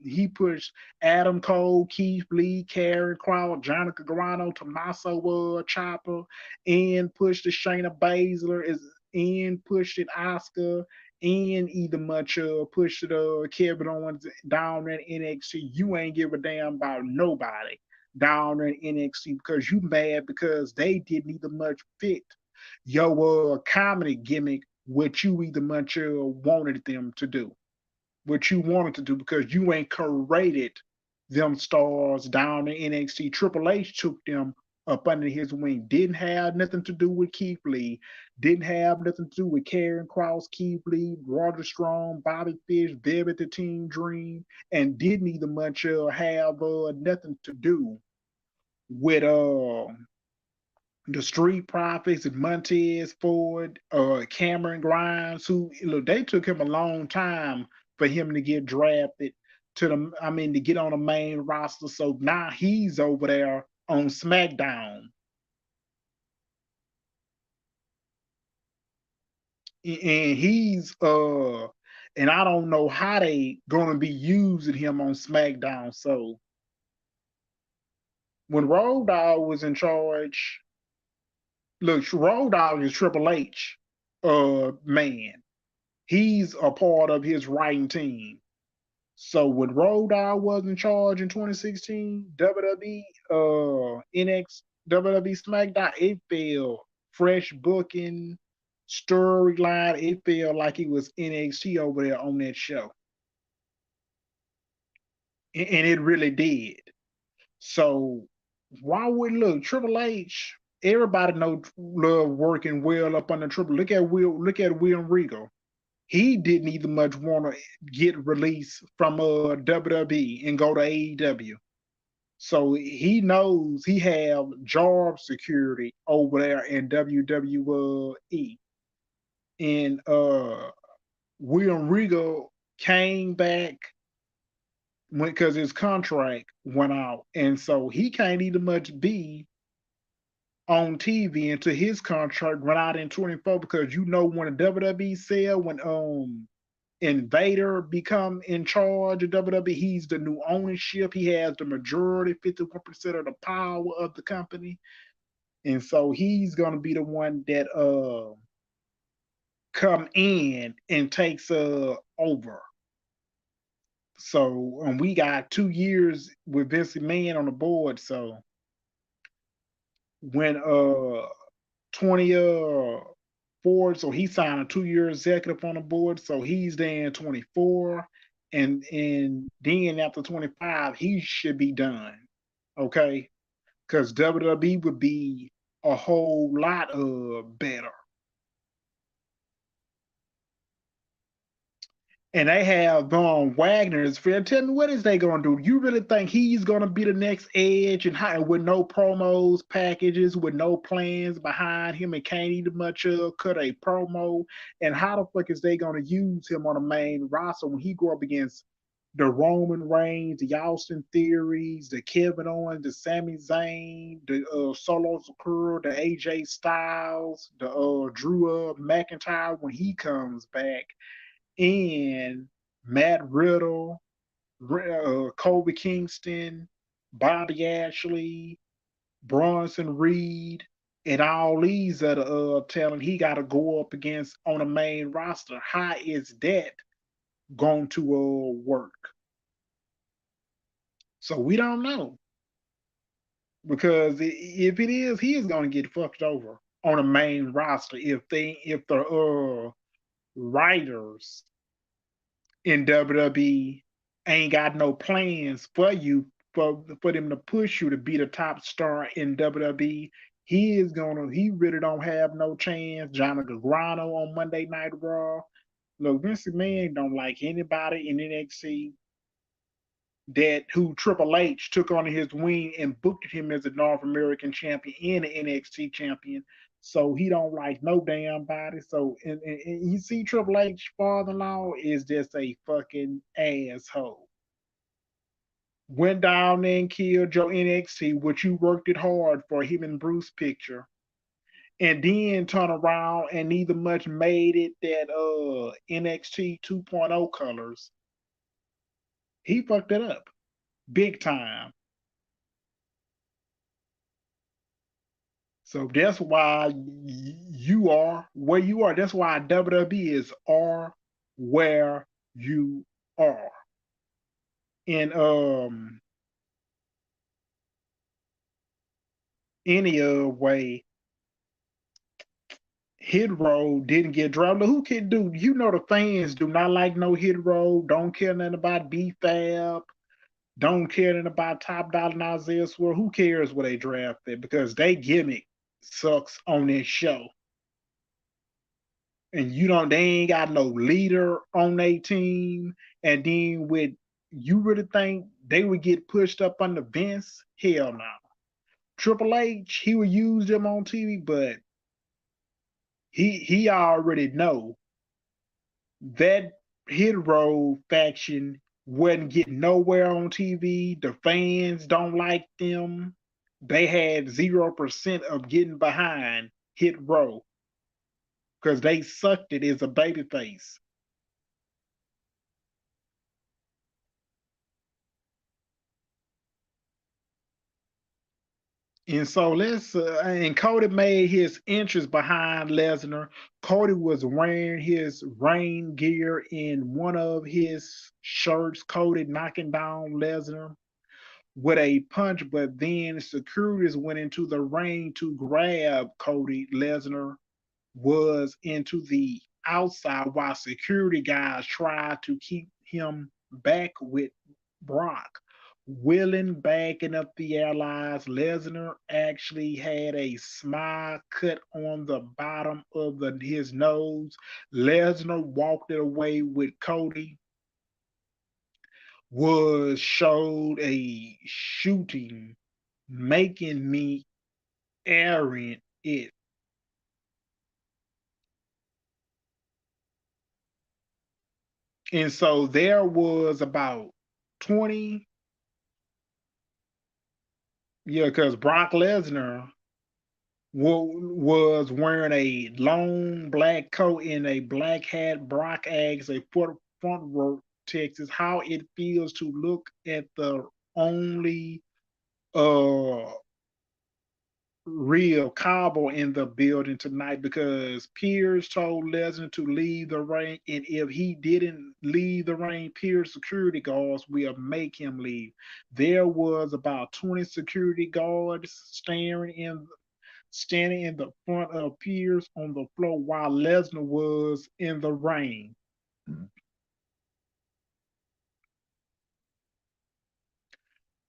He pushed Adam Cole, Keith Lee, Karen Cross, Johnny Gargano, Tommaso Ciampa, and pushed the Shayna Baszler, and pushed it Oscar, and either much pushed it Kevin Owens down in NXT. You ain't give a damn about nobody down in NXT because you mad because they didn't even much fit your comedy gimmick what you either much wanted them to do, what you wanted to do because you ain't created them stars down in NXT. Triple H took them up under his wing. Didn't have nothing to do with Keith Lee. Didn't have nothing to do with Karen Cross, Keith Lee, Roger Strong, Bobby Fish, Velvet the Team Dream, and didn't even much have nothing to do with the Street Profits and Montez Ford, Cameron Grimes, who look, they took him a long time for him to get drafted to the, I mean, to get on the main roster. So now he's over there on SmackDown. And and I don't know how they gonna be using him on SmackDown. So when Road Dogg was in charge, look, Road Dogg is Triple H man. He's a part of his writing team. So when Road Dogg was in charge in 2016, WWE, NX, WWE SmackDown, it felt fresh booking, storyline. It felt like it was NXT over there on that show, and it really did. So why would look Triple H? Everybody know love working well up under Triple. Look at William Regal. He didn't even much want to get released from WWE and go to AEW. So he knows he have job security over there in WWE. And William Regal came back because his contract went out. And so he can't even much be on TV until his contract run out in 24 because you know when a WWE sale, when Invader become in charge of WWE. He's the new ownership. He has the majority, 51% of the power of the company. And so he's gonna be the one that come in and takes over. So we got 2 years with Vince McMahon on the board. So when 20 Ford, so he signed a 2 year executive on the board, so he's there in 24, and then after 25, he should be done. Okay, because WWE would be a whole lot better. And they have Von Wagner's friend. Tell me, what is they gonna do? You really think he's gonna be the next Edge and how, with no promos, packages, with no plans behind him, and can't even much cut a promo? And how the fuck is they gonna use him on the main roster when he go up against the Roman Reigns, the Austin Theories, the Kevin Owens, the Sami Zayn, the Solo Secure, the AJ Styles, the Drew McIntyre when he comes back, and Matt Riddle, Kobe Kingston, Bobby Ashley, Bronson Reed, and all these other talent he got to go up against on the main roster. How is that going to work. So we don't know because if it is, he is going to get fucked over on the main roster if the writers in WWE ain't got no plans for you for them to push you to be the top star in WWE. He really don't have no chance. Johnny Gargano on Monday Night Raw. Look, Vince McMahon don't like anybody in NXT that who Triple H took under his wing and booked him as a North American champion and an NXT champion. So he don't like no damn body. So and you see Triple H father-in-law is just a fucking asshole. Went down there and killed your NXT, which you worked it hard for him and Bruce picture. And then turn around and neither much made it that NXT 2.0 colors. He fucked it up big time. So that's why you are where you are. That's why WWE is are where you are. In any way, Hit Row didn't get dropped. Who can do? You know the fans do not like no Hit Row. Don't care nothing about B Fab. Don't care nothing about Top Dollar and Isaiah Swerve. Who cares where they drafted? Because they gimmick sucks on this show. And they ain't got no leader on their team. And then you really think they would get pushed up on the Vince? Hell no. Triple H, he would use them on TV, but he already know that Hit Row faction wouldn't get nowhere on TV. The fans don't like them. They had 0% of getting behind Hit Row because they sucked it as a babyface. And so and Cody made his entrance behind Lesnar. Cody was wearing his rain gear in one of his shirts. Cody knocking down Lesnar with a punch, but then securities went into the ring to grab Cody. Lesnar was into the outside while security guys tried to keep him back with Brock. Willing backing up the allies, Lesnar actually had a smile cut on the bottom of his nose. Lesnar walked it away with Cody. Was showed a shooting, making me arrogant it. And so there was about 20, yeah, because Brock Lesnar was wearing a long black coat and a black hat. Brock asks a front row Texas how it feels to look at the only uh real cowboy in the building tonight because Pierce told Lesnar to leave the ring, and if he didn't leave the ring, Pierce security guards will make him leave. There was about 20 security guards standing in the front of Pierce on the floor while Lesnar was in the ring.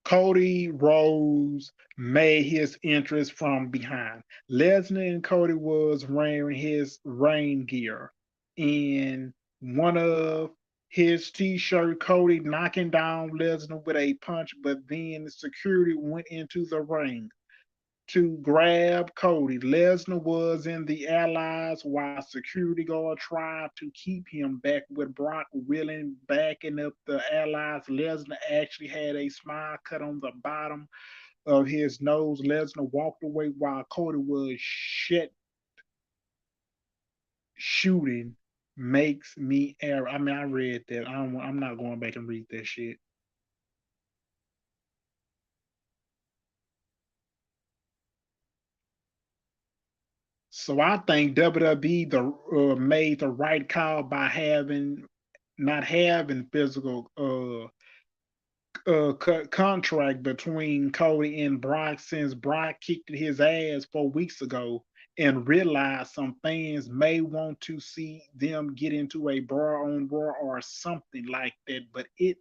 Cody Rhodes made his entrance from behind. Lesnar and Cody was wearing his rain gear. In one of his t-shirt, Cody knocking down Lesnar with a punch, but then security went into the ring to grab Cody. Lesnar was in the allies while security guard tried to keep him back with Brock willing backing up the allies. Lesnar actually had a smile cut on the bottom of his nose. Lesnar walked away while Cody was shooting makes me error. I mean, I read that. I'm not going back and read that shit. So I think WWE made the right call by having not having physical contract between Cody and Brock since Brock kicked his ass 4 weeks ago and realized some fans may want to see them get into a brawl on Raw or something like that. But if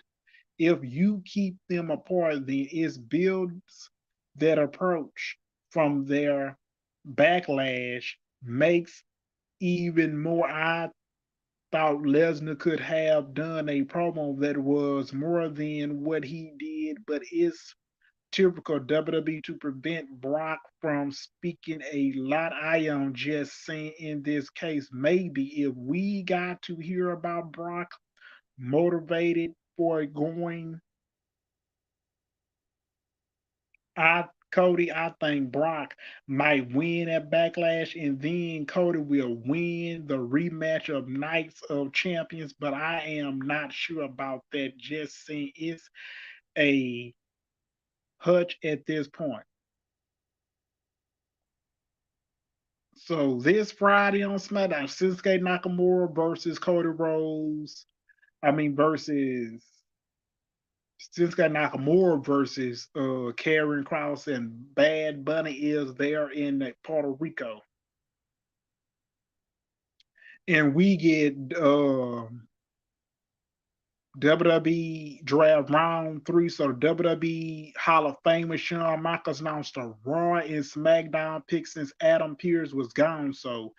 you keep them apart, then it builds that approach from their backlash makes even more. I thought Lesnar could have done a promo that was more than what he did, but it's typical WWE to prevent Brock from speaking a lot. I am just saying in this case, maybe if we got to hear about Brock motivated for going, I think Brock might win at Backlash, and then Cody will win the rematch of Nights of Champions. But I am not sure about that. Just saying it's a hutch at this point. So this Friday on SmackDown, Shinsuke Nakamura versus Cody Rhodes. I mean versus Shinsuke Nakamura versus Karen Cross and Bad Bunny is there in Puerto Rico. And we get WWE draft round 3. So the WWE Hall of Famer Shawn Michaels announced the Raw and SmackDown pick since Adam Pearce was gone. So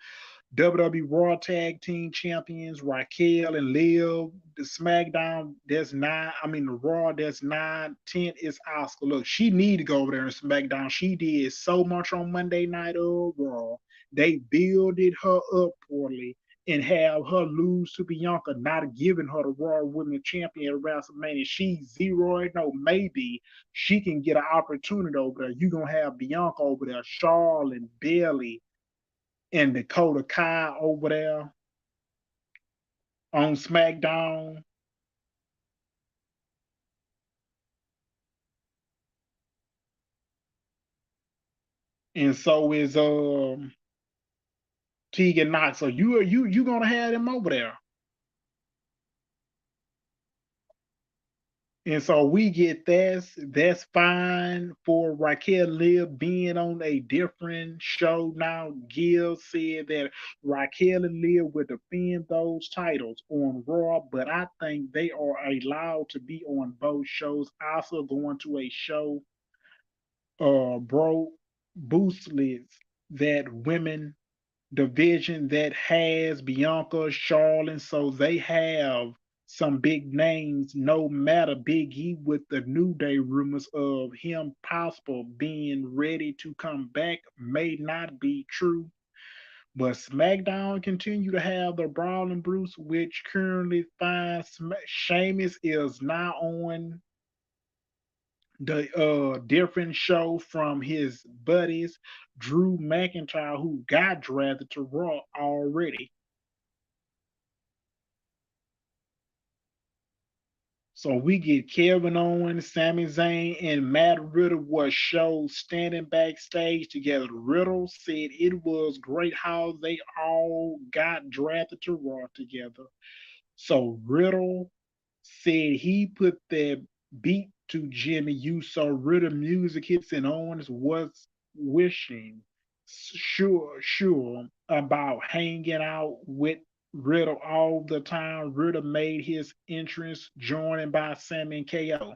WWE Raw Tag Team Champions Raquel and Liv. The SmackDown that's 9. I mean the Raw that's 9. 10 is Oscar. Look, she need to go over there in SmackDown. She did so much on Monday Night Raw. They builded her up poorly and have her lose to Bianca, not giving her the Raw Women's Champion at WrestleMania. She's 0. No, maybe she can get an opportunity over there. You're gonna have Bianca over there, Charlotte, Bayley, and Dakota Kai over there on SmackDown. And so is Tegan Knox. So you gonna have them over there. And so we get that's fine for Raquel Liv being on a different show now. Gil said that Raquel and Liv will defend those titles on Raw, but I think they are allowed to be on both shows. Also going to a show bro boostlets that women division that has Bianca, Charlotte, so they have some big names. No matter Big E with the New Day rumors of him possible being ready to come back may not be true. But SmackDown continue to have the Brawl and Bruce, which currently finds Sheamus is now on the different show from his buddies Drew McIntyre, who got drafted to Raw already. So we get Kevin Owens, Sami Zayn, and Matt Riddle was showed standing backstage together. Riddle said it was great how they all got drafted to Raw together. So Riddle said he put that beat to Jimmy Uso. Riddle music hits and Owens was wishing sure about hanging out with Riddle all the time. Riddle made his entrance, joined by Sammy and KO.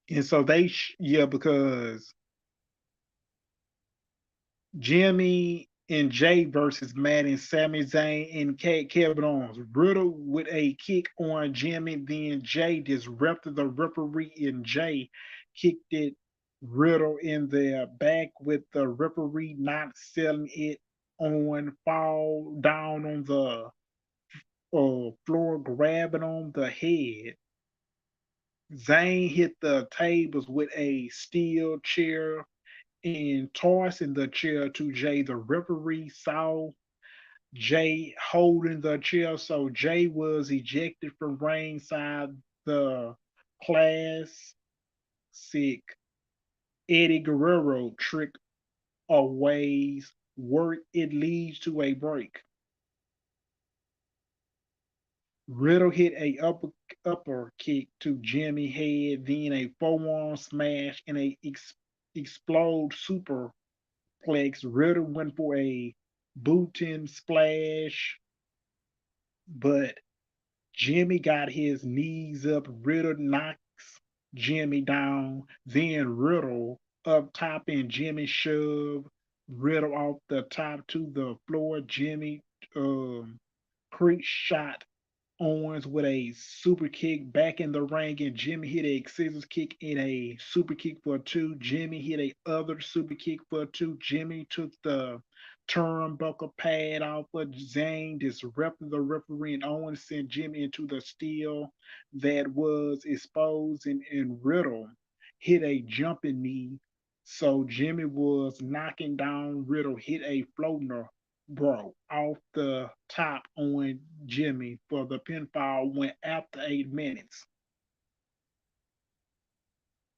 And so yeah, because Jimmy and Jay versus Matt and Sami Zayn and Kevin Owens. Riddle with a kick on Jimmy, then Jay disrupted the referee and Jay kicked it Riddle in the back with the referee not selling it on, fall down on the floor, grabbing on the head. Zayn hit the tables with a steel chair and tossing the chair to Jay. The referee saw Jay holding the chair, so Jay was ejected from ringside. The classic Eddie Guerrero trick always work. It leads to a break. Riddle hit a upper kick to Jimmy head, then a forearm smash and a explode superplex. Riddle went for a booting splash, but Jimmy got his knees up. Riddle knocks Jimmy down. Then Riddle up top and Jimmy shove Riddle off the top to the floor. Jimmy um, creek shot Owens with a super kick back in the ring, and Jimmy hit a scissors kick in a super kick for two. Jimmy hit a other super kick for two. Jimmy took the turnbuckle pad off of Zayn, disrupted the referee, and Owens sent Jimmy into the steel that was exposed, and Riddle hit a jumping knee. So Jimmy was knocking down Riddle, hit a floater bro off the top on Jimmy for the pinfall went after 8 minutes.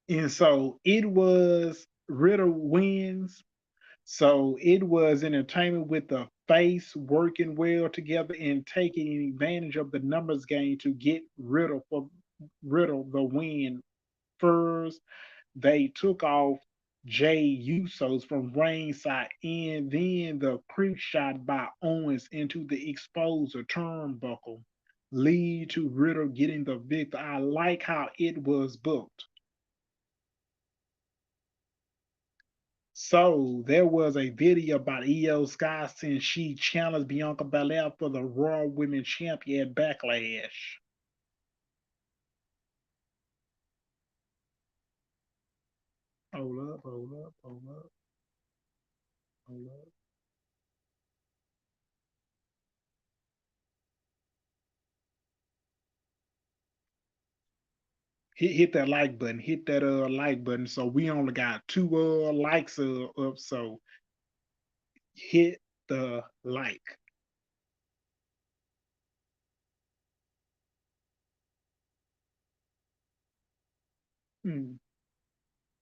And so it was Riddle wins. So it was entertainment with the face working well together and taking advantage of the numbers game to get Riddle the win first. They took off Jay Usos from ringside, and then the creep shot by Owens into the exposer turnbuckle lead to Riddle getting the victory. I like how it was booked. So there was a video about Io Sky saying she challenged Bianca Belair for the Raw Women's Champion at Backlash. Hold up, hold up, hold up, hold up. Hit that like button, hit that like button. So we only got two likes up. So hit the like. Hmm.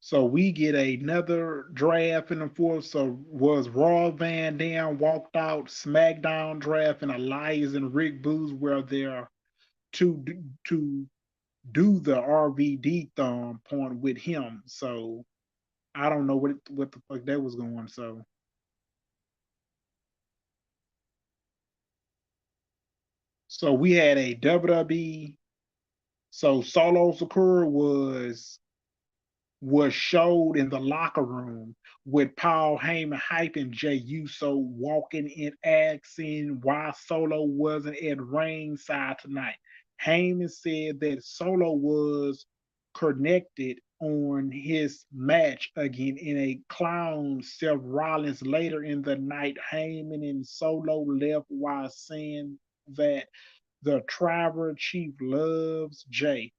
So we get another draft in the fourth. So was Raw Van Dam walked out, SmackDown draft, and Elias and Rick Boogs were there to do the RVD thumb point with him. So I don't know what the fuck that was going. So we had a WWE. So Solo Sakura was showed in the locker room with Paul Heyman hyping Jey Uso walking in asking why Solo wasn't at ringside tonight. Heyman said that Solo was connected on his match again in a clown Seth Rollins later in the night. Heyman and Solo left while saying that the tribal chief loves Jay.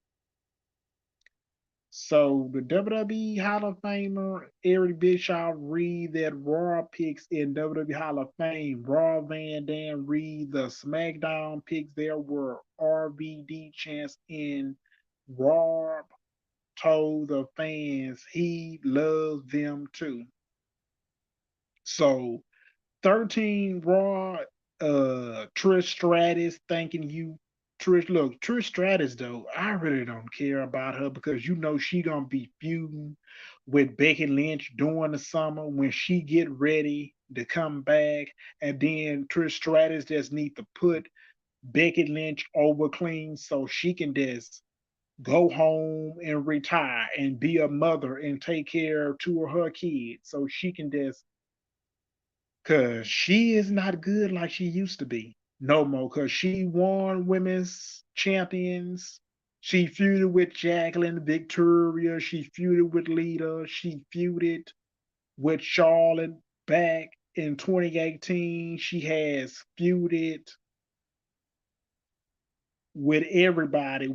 So the WWE Hall of Famer Eric Bischoff read that Raw picks in WWE Hall of Fame. Raw Van Dam read the SmackDown picks. There were RVD chants and Raw told the fans he loves them too. So 13 Raw, Trish Stratus thanking you. Trish, look, Trish Stratus though, I really don't care about her because you know she gonna be feuding with Becky Lynch during the summer when she get ready to come back, and then Trish Stratus just need to put Becky Lynch over clean so she can just go home and retire and be a mother and take care of two of her kids so she can just cause she is not good like she used to be no more. Cause she won women's champions. She feuded with Jacqueline Victoria. She feuded with Lita. She feuded with Charlotte back in 2018. She has feuded with everybody.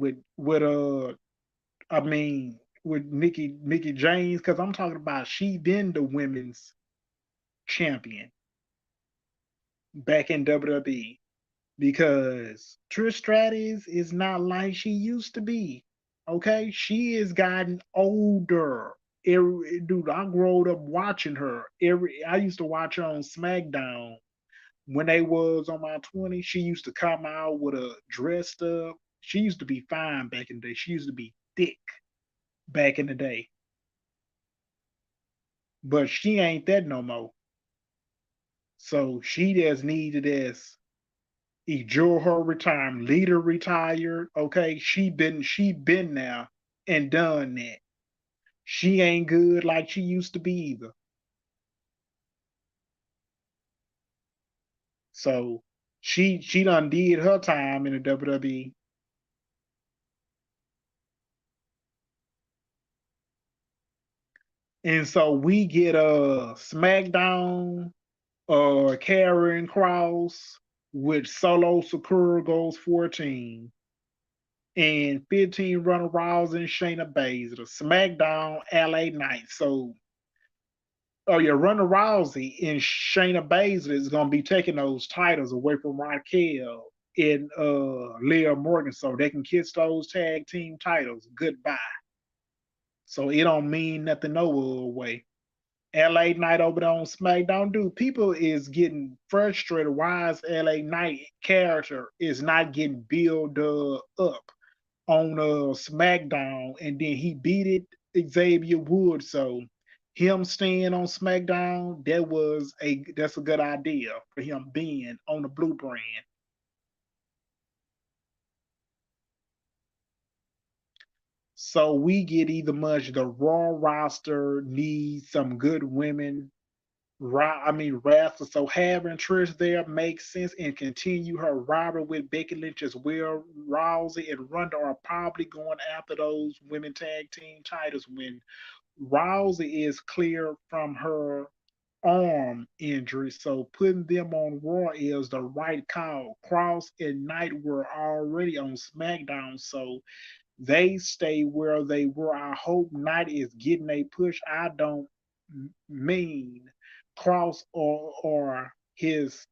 I mean with Mickey James. Cause I'm talking about she been the women's champion back in WWE. Because Trish Stratus is not like she used to be. Okay, she has gotten older. Dude, I grew up watching her. I used to watch her on SmackDown when they was on my 20s, she used to come out with a dressed up. She used to be fine back in the day. She used to be thick back in the day. But she ain't that no more. So she just needed as enjoy her retirement. Leader retired. Okay. She been now and done that. She ain't good like she used to be either. So she done did her time in the WWE. And so we get a SmackDown Karen Cross with Solo Sakura goes 14 and 15 Ronda Rousey and Shayna Baszler. SmackDown LA Knight. So oh yeah, Ronda Rousey and Shayna Baszler is gonna be taking those titles away from Raquel and Leah Morgan so they can kiss those tag team titles goodbye. So it don't mean nothing no other way. LA Knight over there on SmackDown, dude. People is getting frustrated. Why is LA Knight character is not getting built up on SmackDown, and then he beat it Xavier Woods. So him staying on SmackDown, that's a good idea for him being on the Blue brand. So we get either much the Raw roster needs some good women wrestlers. So having Trish there makes sense and continue her rivalry with Becky Lynch as well. Rousey and Ronda are probably going after those women tag team titles when Rousey is clear from her arm injury. So putting them on Raw is the right call. Cross and Knight were already on SmackDown, so they stay where they were. I hope Knight is getting a push. I don't mean Cross or his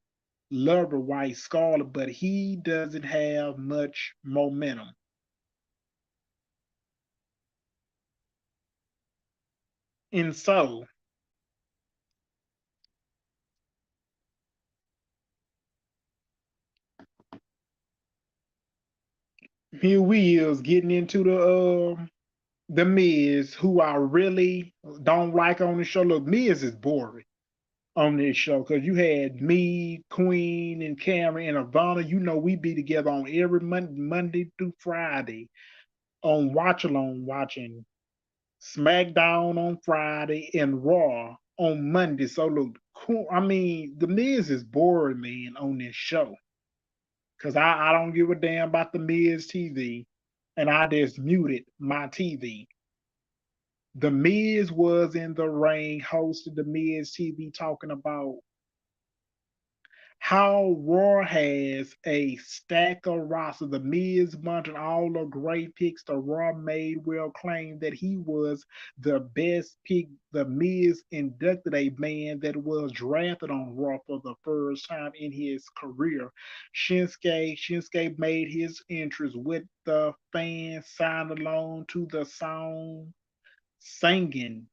lover White Scarlet, but he doesn't have much momentum. And so here we is getting into the Miz, who I really don't like on the show. Look, Miz is boring on this show because you had me, Queen, and Cameron and Ivana. You know we be together on every Monday through Friday on watch along watching SmackDown on Friday and Raw on Monday. So look, cool. I mean, the Miz is boring, man, on this show because I don't give a damn about the Miz TV, and I just muted my TV. The Miz was in the ring, hosted the Miz TV, talking about how Raw has a stack of roster. The Miz bunching all the great picks. The Raw made well claim that he was the best pick. The Miz inducted a man that was drafted on Raw for the first time in his career. Shinsuke made his entrance with the fans, signed along to the song, singing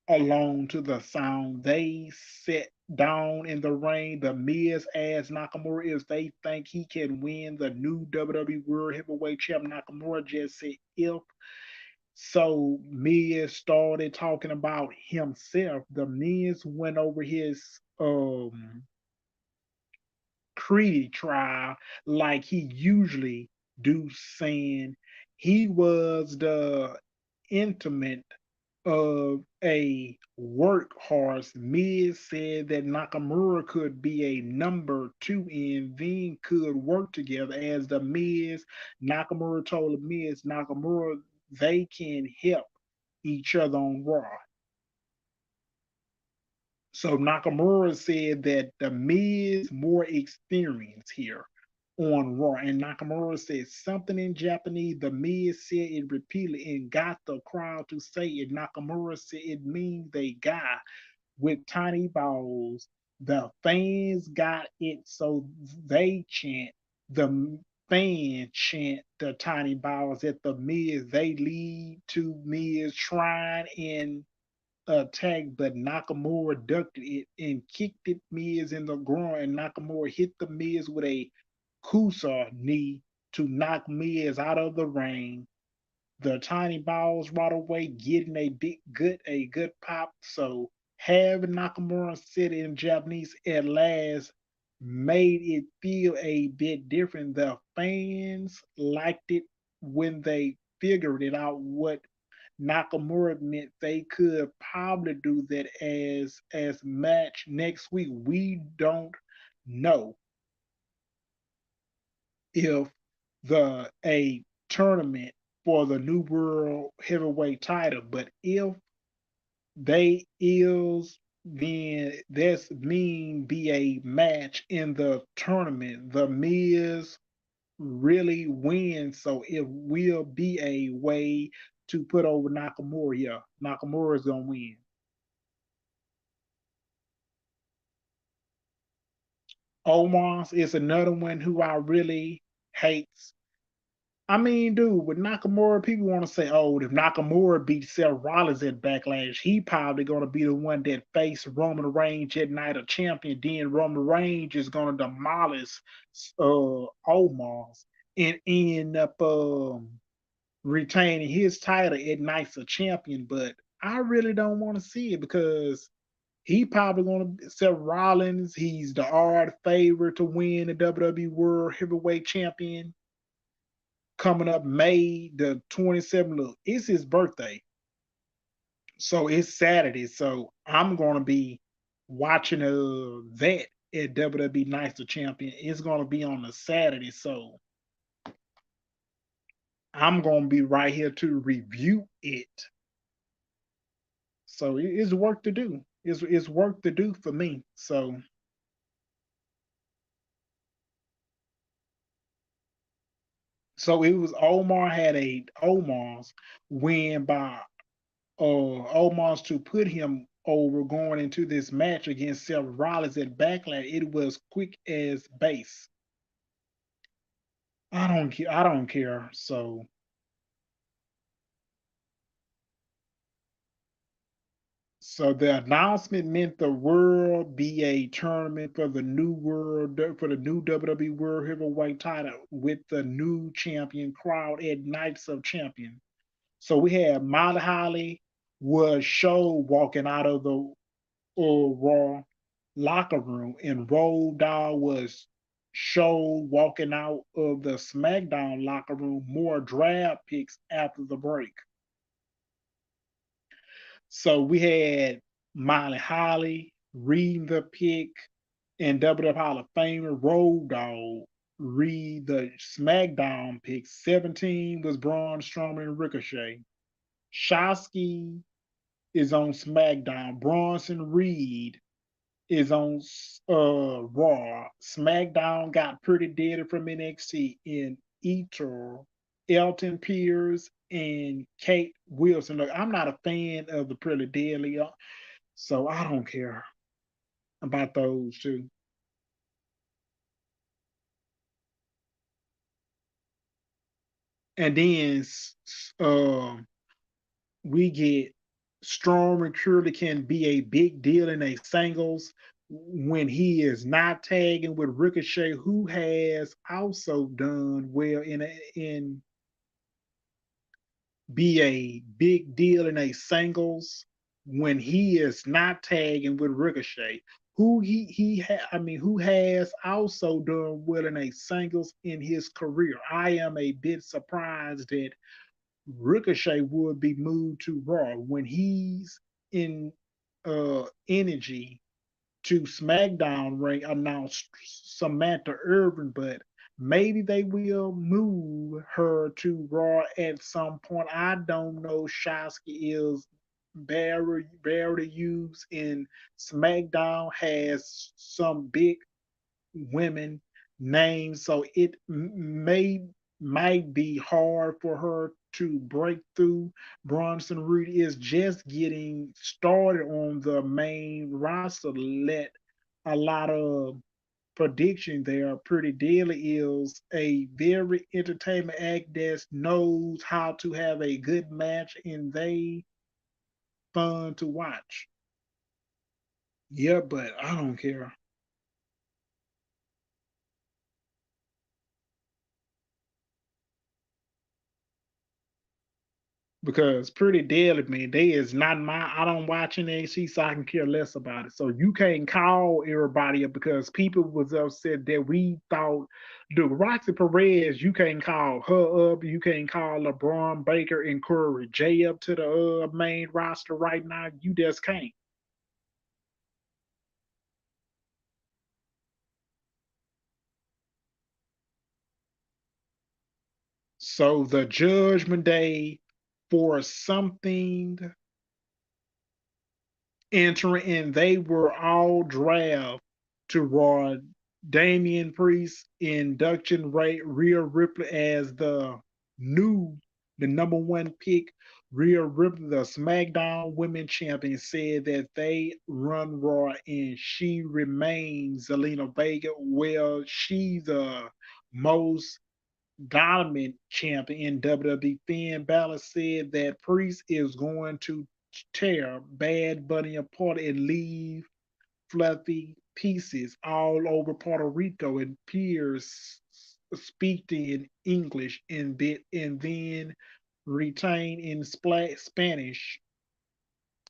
along to the song. They sat down in the ring. The Miz asked Nakamura if they think he can win the new WWE World Heavyweight Champion. Nakamura just said if. So Miz started talking about himself. The Miz went over his Creed trial like he usually do, saying he was the intimate of a workhorse. Miz said that Nakamura could be a number two and then could work together. As the Miz, Nakamura told the Miz, Nakamura, they can help each other on Raw. So Nakamura said that the Miz more experience here on Raw. And Nakamura said something in Japanese. The Miz said it repeatedly and got the crowd to say it. Nakamura said it means they guy with tiny balls. The fans got it, so they chant. The fans chant the tiny balls at the Miz. They lead to Miz trying and attack, but Nakamura ducked it and kicked it Miz in the groin, and Nakamura hit the Miz with a Kusa knee to knock Miz out of the ring. The tiny balls right away getting a good pop. So having Nakamura said in Japanese at last made it feel a bit different. The fans liked it when they figured it out what Nakamura meant. They could probably do that as match next week. We don't know if the a tournament for the new world heavyweight title, but if they is, then that's mean be a match in the tournament. The Miz really wins, so it will be a way to put over Nakamura. Yeah, Nakamura is gonna win. Omos is another one who I really hates. I mean, dude, with Nakamura, people want to say, oh, if Nakamura beat Seth Rollins at Backlash, he probably going to be the one that faced Roman Reigns at Night of Champion. Then Roman Reigns is going to demolish Omos and end up retaining his title at Night of Champion. But I really don't want to see it because he probably going to Seth Rollins. He's the odd favorite to win the WWE World Heavyweight Champion coming up May the 27th. Look, it's his birthday. So it's Saturday. So I'm gonna be watching that at WWE Nights of Champion. It's gonna be on a Saturday. So I'm gonna be right here to review it. So it's work to do. It's work to do for me. So it was Omar's win by Omos to put him over going into this match against Seth Rollins at Backlash. It was quick as base. I don't care. I don't care. So the announcement meant the world be a tournament for the new WWE World Heavyweight title with the new champion crowd at Nights of Champion. So we had Molly Holly was show walking out of the Raw locker room, and Road Dogg was show walking out of the SmackDown locker room. More draft picks after the break. So we had Molly Holly reading the pick, and WWE Hall of Famer Road Dogg read the SmackDown pick. 17 was Braun Strowman and Ricochet. Shosky is on SmackDown. Bronson Reed is on Raw. SmackDown got Pretty Deadly from NXT in Etor, Elton Pierce, and Kate Wilson. Look, I'm not a fan of the Pretty Deadly, so I don't care about those two. And then we get Storm Curly can be a big deal in a singles when he is not tagging with Ricochet, who has also done well in be a big deal in a singles when he is not tagging with Ricochet, who has also done well in a singles in his career. I am a bit surprised that Ricochet would be moved to Raw when he's in energy to SmackDown ring announced Samantha Irvin, but maybe they will move her to Raw at some point. I don't know. Shosky is barely used in SmackDown, has some big women names, so it might be hard for her to break through. Bronson Reed is just getting started on the main roster. Let a lot of prediction there. Pretty Daily is a very entertainment act that knows how to have a good match, and they fun to watch. Yeah, but I don't care. Because Pretty Deadly, man, they is not my. I don't watch NXT, so I can care less about it. So you can't call everybody up because people was upset that we thought the Roxy Perez. You can't call her up. You can't call LeBron Baker and Corey J up to the main roster right now. You just can't. So the Judgment Day for something entering, and they were all draft to Raw. Damian Priest, induction rate, Rhea Ripley as the number one pick. Rhea Ripley, the SmackDown Women Champion, said that they run Raw and she remains Zelina Vega. Well, she's the most dominant champion in WWE. Finn Balor said that Priest is going to tear Bad Bunny apart and leave fluffy pieces all over Puerto Rico, and Pierce speaking in English and then retain in Spanish.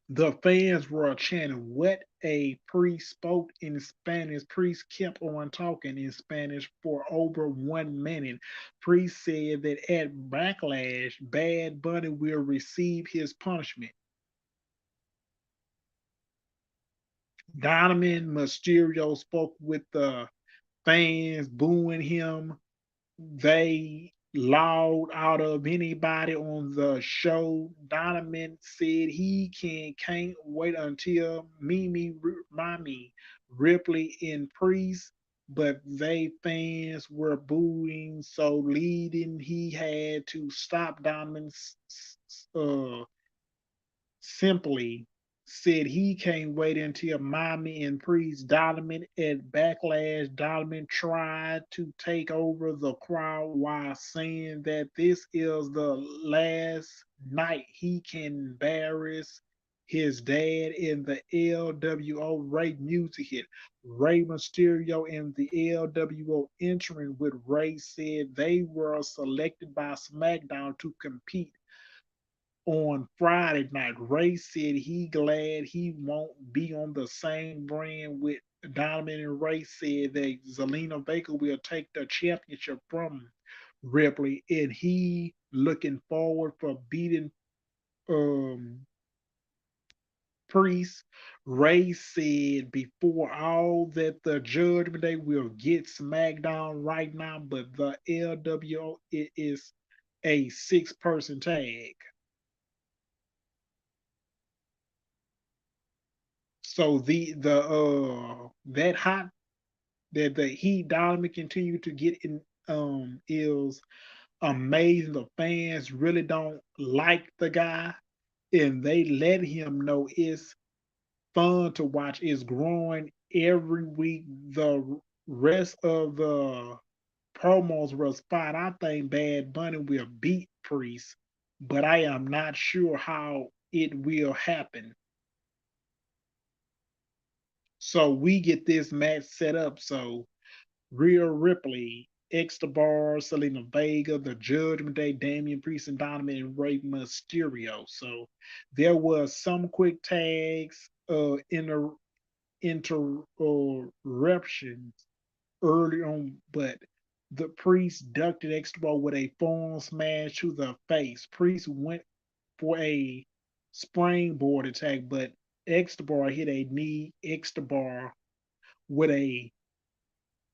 The fans were chanting, "What a priest!" Spoke in Spanish. Priest kept on talking in Spanish for over 1 minute. Priest said that at Backlash, Bad Bunny will receive his punishment. Donovan Mysterio spoke with the fans booing him. They loud out of anybody on the show. Donovan said he can't wait until Mommy, Ripley, and Priest, but they fans were booing, so leading he had to stop Donovan's simply said he can't wait until Mommy and Priest Donovan at Backlash. Donovan tried to take over the crowd while saying that this is the last night he can embarrass his dad in the LWO. Ray music hit. Ray Mysterio and the LWO entering with Ray said they were selected by SmackDown to compete on Friday night. Ray said he glad he won't be on the same brand with Donovan, and Ray said that Zelina Vega will take the championship from Ripley, and he looking forward for beating um Priest. Ray said before all that the Judgment Day will get SmackDown right now, but the LWO it is a 6-person tag. So the that hot that the Heat Donovan continue to get in is amazing. The fans really don't like the guy, and they let him know it's fun to watch. It's growing every week. The rest of the promos were spot. I think Bad Bunny will beat Priest, but I am not sure how it will happen. So we get this match set up. So Rhea Ripley, Bar, Selena Vega, The Judgment Day, Damian Priest, and Donovan and Rey Mysterio. So there was some quick tags, interruptions early on, but the Priest ducked Bar with a forearm smash to the face. Priest went for a springboard attack, but Bar hit a knee. Bar with a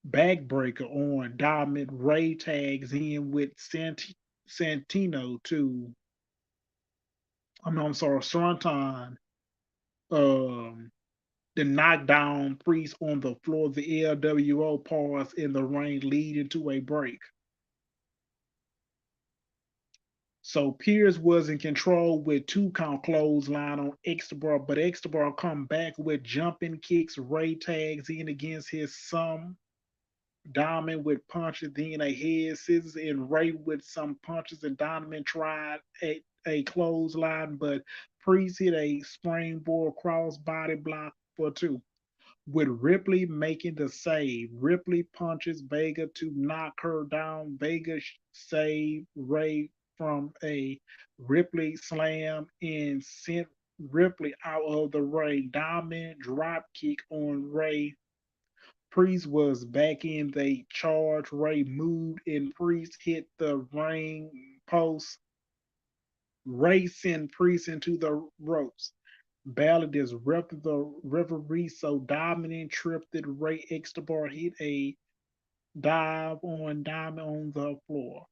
backbreaker on. Diamond Ray tags in with Santino to, I'm sorry, Swanton, um, the knockdown Priest on the floor. The LWO pause in the ring, leading to a break. So Pierce was in control with 2 count clothesline on Bar, but Bar come back with jumping kicks. Ray tags in against his son Diamond with punches, then a head scissors, and Ray with some punches, and Diamond tried a clothesline, but Priest hit a springboard crossbody block for two, with Ripley making the save. Ripley punches Vega to knock her down. Vega saved Ray from a Ripley slam and sent Ripley out of the ring. Diamond drop kick on Ray. Priest was back in. They charged. Ray moved and Priest hit the ring post. Ray sent Priest into the ropes. Ballard disrupted the referee, so Diamond tripped it. Ray Extabar hit a dive on Diamond on the floor.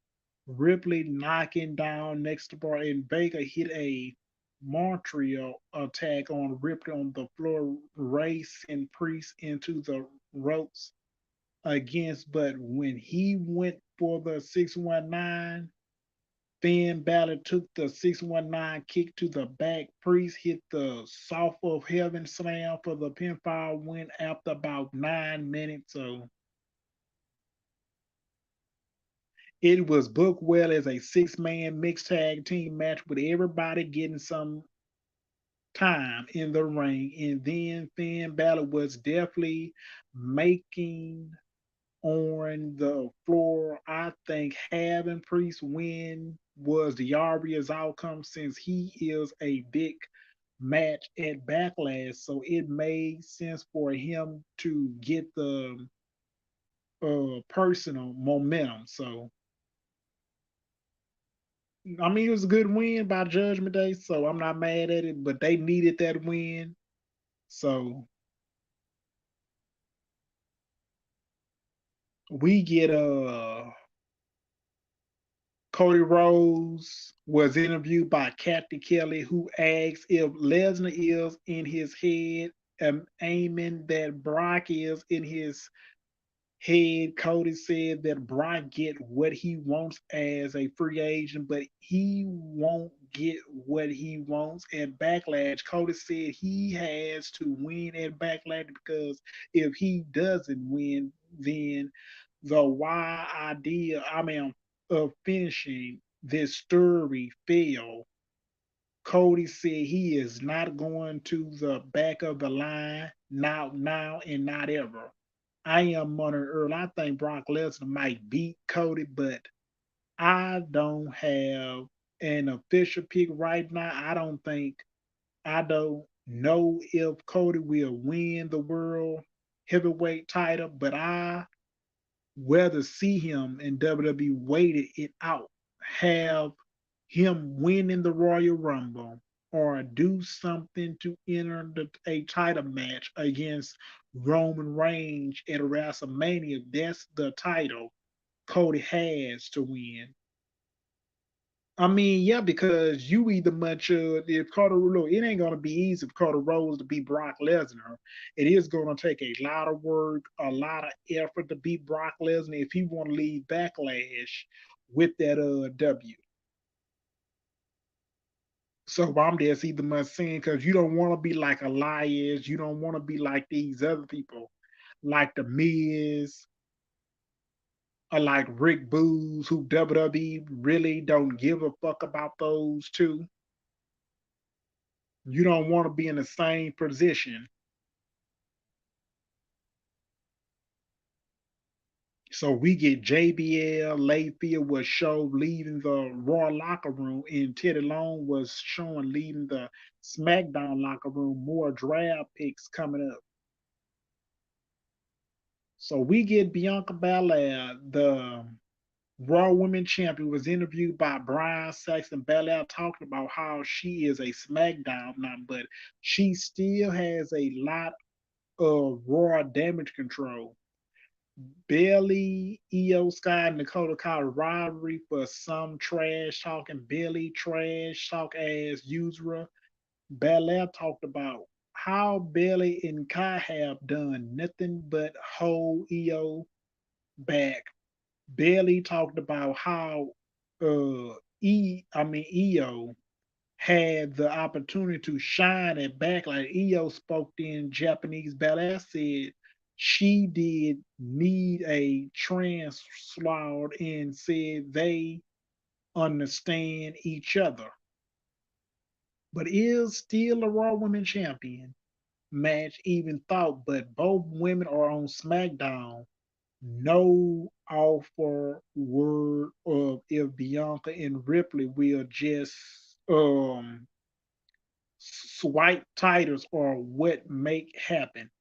Ripley knocking down Extabar, and Vega hit a Montreal attack on Ripley on the floor. Ray sent Priest into the ropes against, but when he went for the 619, Finn Balor took the 619 kick to the back. Priest hit the soft of heaven slam for the pinfall win after about 9 minutes. So it was booked well as a six-man mixed tag team match with everybody getting some time in the ring. And then Finn Balor was definitely making on the floor. I think having Priest win was the obvious outcome since he is a big match at Backlash. So it made sense for him to get the personal momentum. So I mean, it was a good win by Judgment Day, so I'm not mad at it. But they needed that win, so we get Cody Rhodes was interviewed by Kathy Kelly, who asks if Lesnar is in his head, aiming that Brock is in his head. Cody said that Brock get what he wants as a free agent, but he won't get what he wants at Backlash. Cody said he has to win at Backlash because if he doesn't win, then the why idea, of finishing this story failed. Cody said he is not going to the back of the line, not now and not ever. I am Monter Earl. I think Brock Lesnar might beat Cody, but I don't have an official pick right now. I don't know if Cody will win the world heavyweight title, but I rather see him in WWE waited it out, have him win in the Royal Rumble, or do something to enter a title match against Roman Reigns at WrestleMania. That's the title Cody has to win. I mean, yeah, because you either much if Carter look, it ain't gonna be easy for Carter Rose to beat Brock Lesnar. It is gonna take a lot of work, a lot of effort to beat Brock Lesnar if he want to leave Backlash with that W. So I'm just either much saying because you don't want to be like Elias, you don't want to be like these other people, like the Miz, or like Rick Boogs, who WWE really don't give a fuck about those two. You don't want to be in the same position. So we get JBL, Layfield was shown leaving the Raw locker room, and Teddy Long was shown leaving the SmackDown locker room. More draft picks coming up. So we get Bianca Belair, the Raw Women Champion, was interviewed by Brian Saxon. Belair talking about how she is a SmackDown now, but she still has a lot of Raw damage control. Bailey, Io Sky, and Dakota Kai rivalry for some trash talking. Bailey trash talk as usual. Belair talked about how Bailey and Kai have done nothing but hold Io back. Bailey talked about how Io had the opportunity to shine at Backlash. Io spoke in Japanese. Belair said she did need a translator and said they understand each other. but is still a Raw Women Champion match even thought, but both women are on SmackDown. No offer word of if Bianca and Ripley will just swipe titles or what make happen.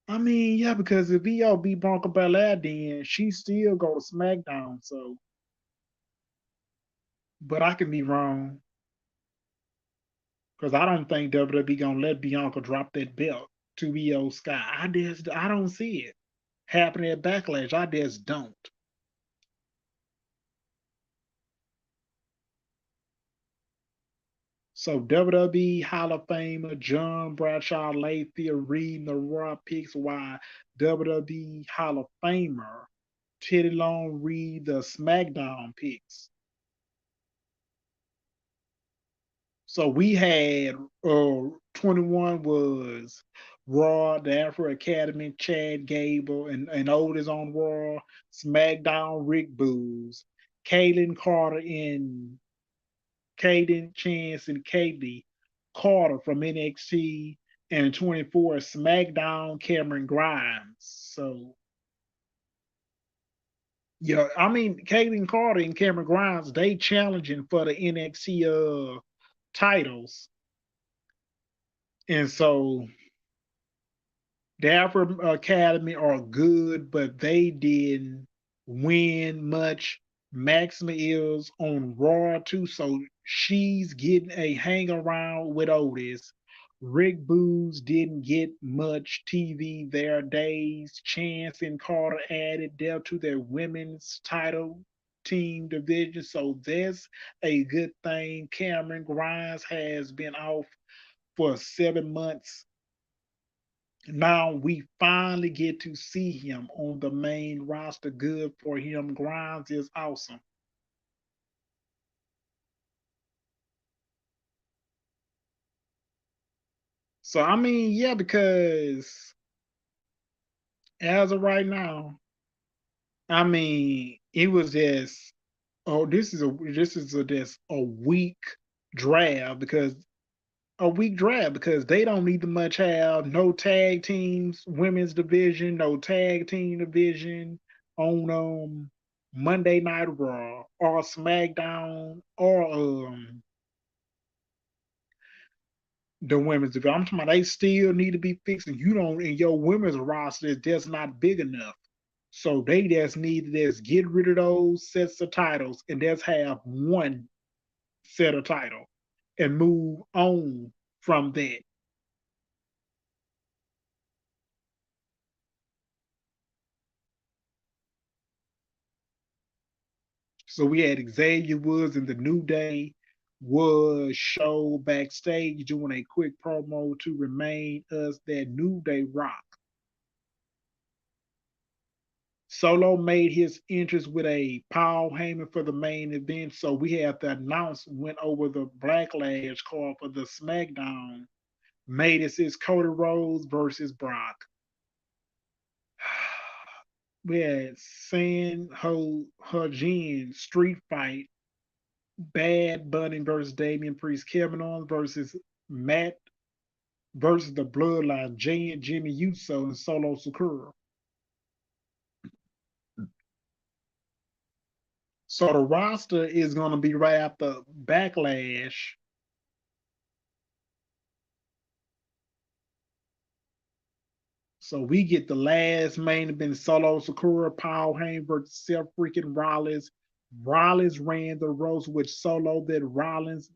I mean, yeah, because if VO beat Bronca Belair, then she still go to SmackDown. So, but I can be wrong because I don't think WWE gonna let Bianca drop that belt to VO Sky. I don't see it happening at Backlash. I just don't. So WWE Hall of Famer John Bradshaw Layfield reading the Raw picks while WWE Hall of Famer Teddy Long read the SmackDown picks. So we had 21 was Raw, the Afro Academy, Chad Gable, and Otis on Raw, SmackDown, Rick Booz, Kaylin Carter and Caden Chance and Katie Carter from NXT, and 24 SmackDown Cameron Grimes. So yeah, I mean Caden Carter and Cameron Grimes, they challenging for the NXT titles. And so the Afro Academy are good, but they didn't win much. Maxima is on Raw too, so she's getting a hang around with Otis. Rick Booz didn't get much TV their days. Chance and Carter added depth to their women's title team division, so that's a good thing. Cameron Grimes has been off for 7 months. Now we finally get to see him on the main roster. Good for him. Grimes is awesome. So I mean, yeah, because as of right now, I mean, it was just this is just a weak draft because they don't need to much have no tag teams, women's division, no tag team division on Monday Night Raw or SmackDown or the women's division. I'm talking about they still need to be fixed, and you don't in your women's roster is just not big enough. So they just need to just get rid of those sets of titles and just have one set of title and move on from that. So we had Xavier Woods and the New Day was show backstage doing a quick promo to remind us that New Day rock. Solo made his entrance with a Paul Heyman for the main event, so we have to announce went over the Backlash card for the SmackDown. Made it says Cody Rhodes versus Brock. We had San Ho Hajin Street Fight, Bad Bunny versus Damian Priest, Kevin Owens versus Matt versus the Bloodline, Jay and Jimmy Uso and Solo Sakura. So the roster is going to be right after Backlash. So we get the last main event: Solo Sakura, Paul Heyman versus Seth freaking Rollins. Rollins ran the ropes with Solo, that Rollins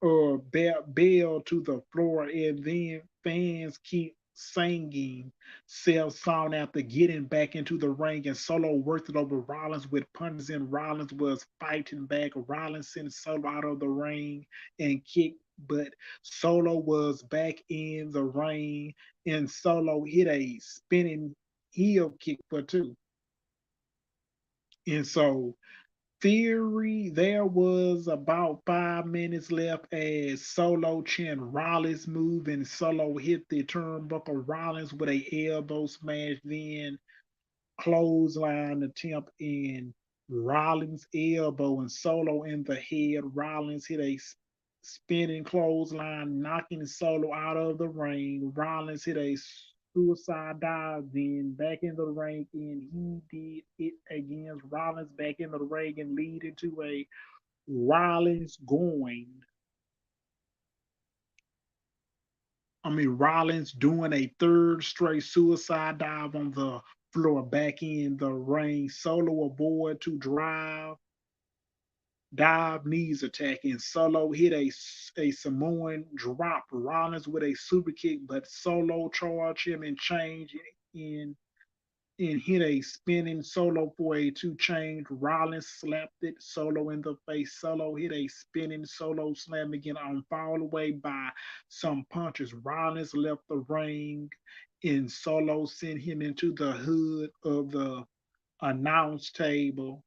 Bell to the floor, and then fans keep singing Seth song after getting back into the ring, and Solo worked it over Rollins with punches, and Rollins was fighting back. Rollins sent Solo out of the ring and kicked, but Solo was back in the ring, and Solo hit a spinning heel kick for two. And so theory, there was about 5 minutes left as Solo chin Rollins move, and Solo hit the turnbuckle Rollins with a elbow smash, then clothesline attempt in Rollins elbow and Solo in the head. Rollins hit a spinning clothesline, knocking Solo out of the ring. Rollins hit a suicide dive, then back in the ring, and he did it against Rollins back in the ring and leading to a Rollins going. Rollins doing a third straight suicide dive on the floor back in the ring. Solo avoid to dive knees attack, and Solo hit a Samoan drop. Rollins with a super kick, but Solo charged him and changed in and hit a spinning Solo for a two change. Rollins slapped it Solo in the face. Solo hit a spinning Solo slam again on fall away by some punches. Rollins left the ring and Solo sent him into the hood of the announce table.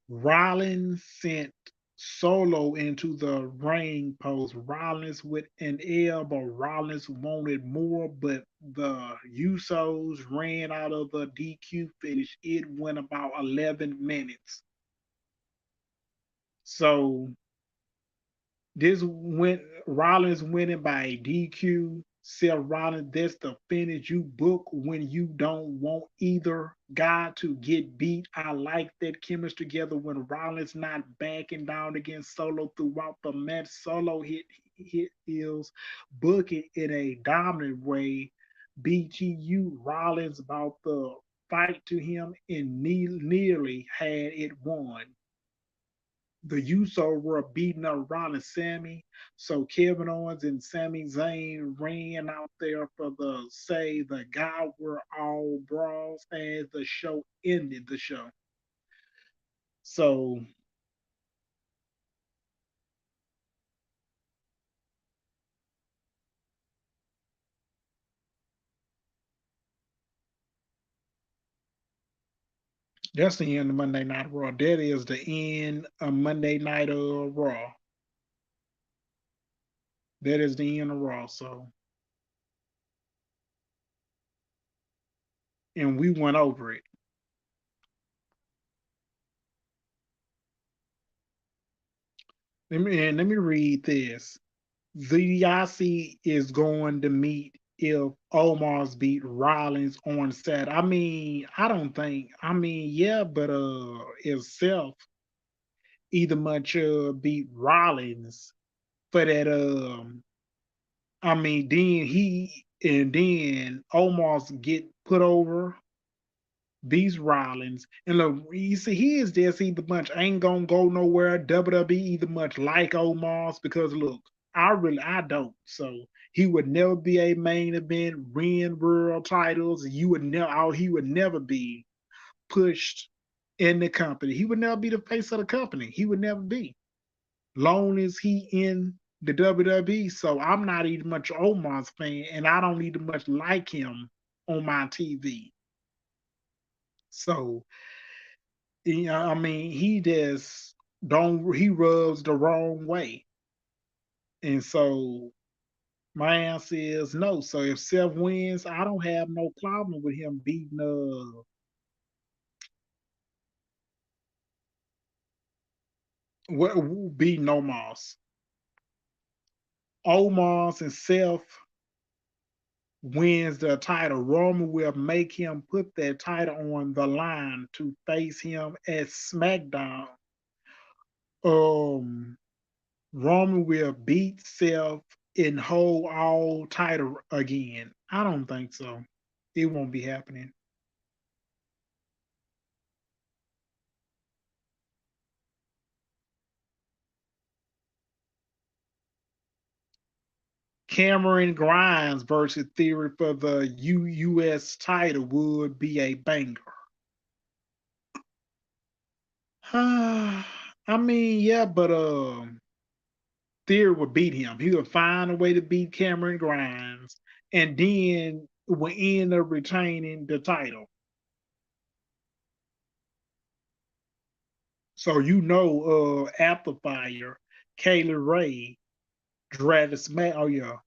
Rollins sent Solo into the ring post. Rollins with an elbow. Rollins wanted more, but the Usos ran out of the DQ finish. It went about 11 minutes. So this went Rollins winning by a DQ. Seth Rollins, that's the finish you book when you don't want either guy to get beat. I like that chemistry together when Rollins not backing down against Solo throughout the match. Solo hit his booking in a dominant way. BTU Rollins about the fight to him and nearly had it won. The Usos were beating up Ron and Sammy, so Kevin Owens and Sami Zayn ran out there for the say the guy were all brawls as the show ended the show. So that's the end of Monday Night Raw. That is the end of Monday Night Raw. That is the end of Raw. So, and we went over it. Let me read this. VDIC is going to meet if Omar's beat Rollins on Saturday. I don't think. Yeah, but if Self either much beat Rollins for that then Omar's get put over these Rollins. And look, you see, he is just either much ain't gonna go nowhere. WWE either much like Omar's because look, I don't. So he would never be a main event, win world titles. He would never be pushed in the company. He would never be the face of the company. He would never be. Long as he in the WWE. So I'm not even much Omar's fan, and I don't even much like him on my TV. So he just don't he rubs the wrong way. And so my answer is no. So if Seth wins, I don't have no problem with him beating beating Omos. Omos and Seth wins the title. Roman will make him put that title on the line to face him at SmackDown. Um Roman will beat Seth and hold all title again. I don't think so. It won't be happening. Cameron Grimes versus Theory for the US title would be a banger. Yeah, but Theory would beat him. He would find a way to beat Cameron Grimes, and then would end up retaining the title. So after Fire, Kaylee Ray drafted Smack. Oh yeah,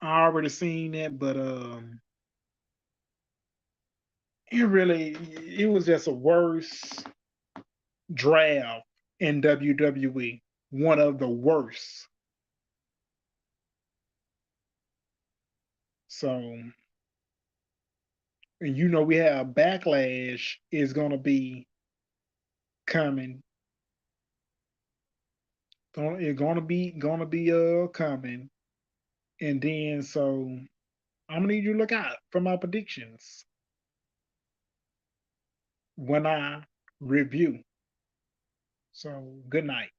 I already seen that, but it was just a worse draft in WWE. one of the worst. So, and you know, we have backlash is gonna be coming. It's gonna be coming, and then so I'm gonna need you to look out for my predictions when I review. So good night.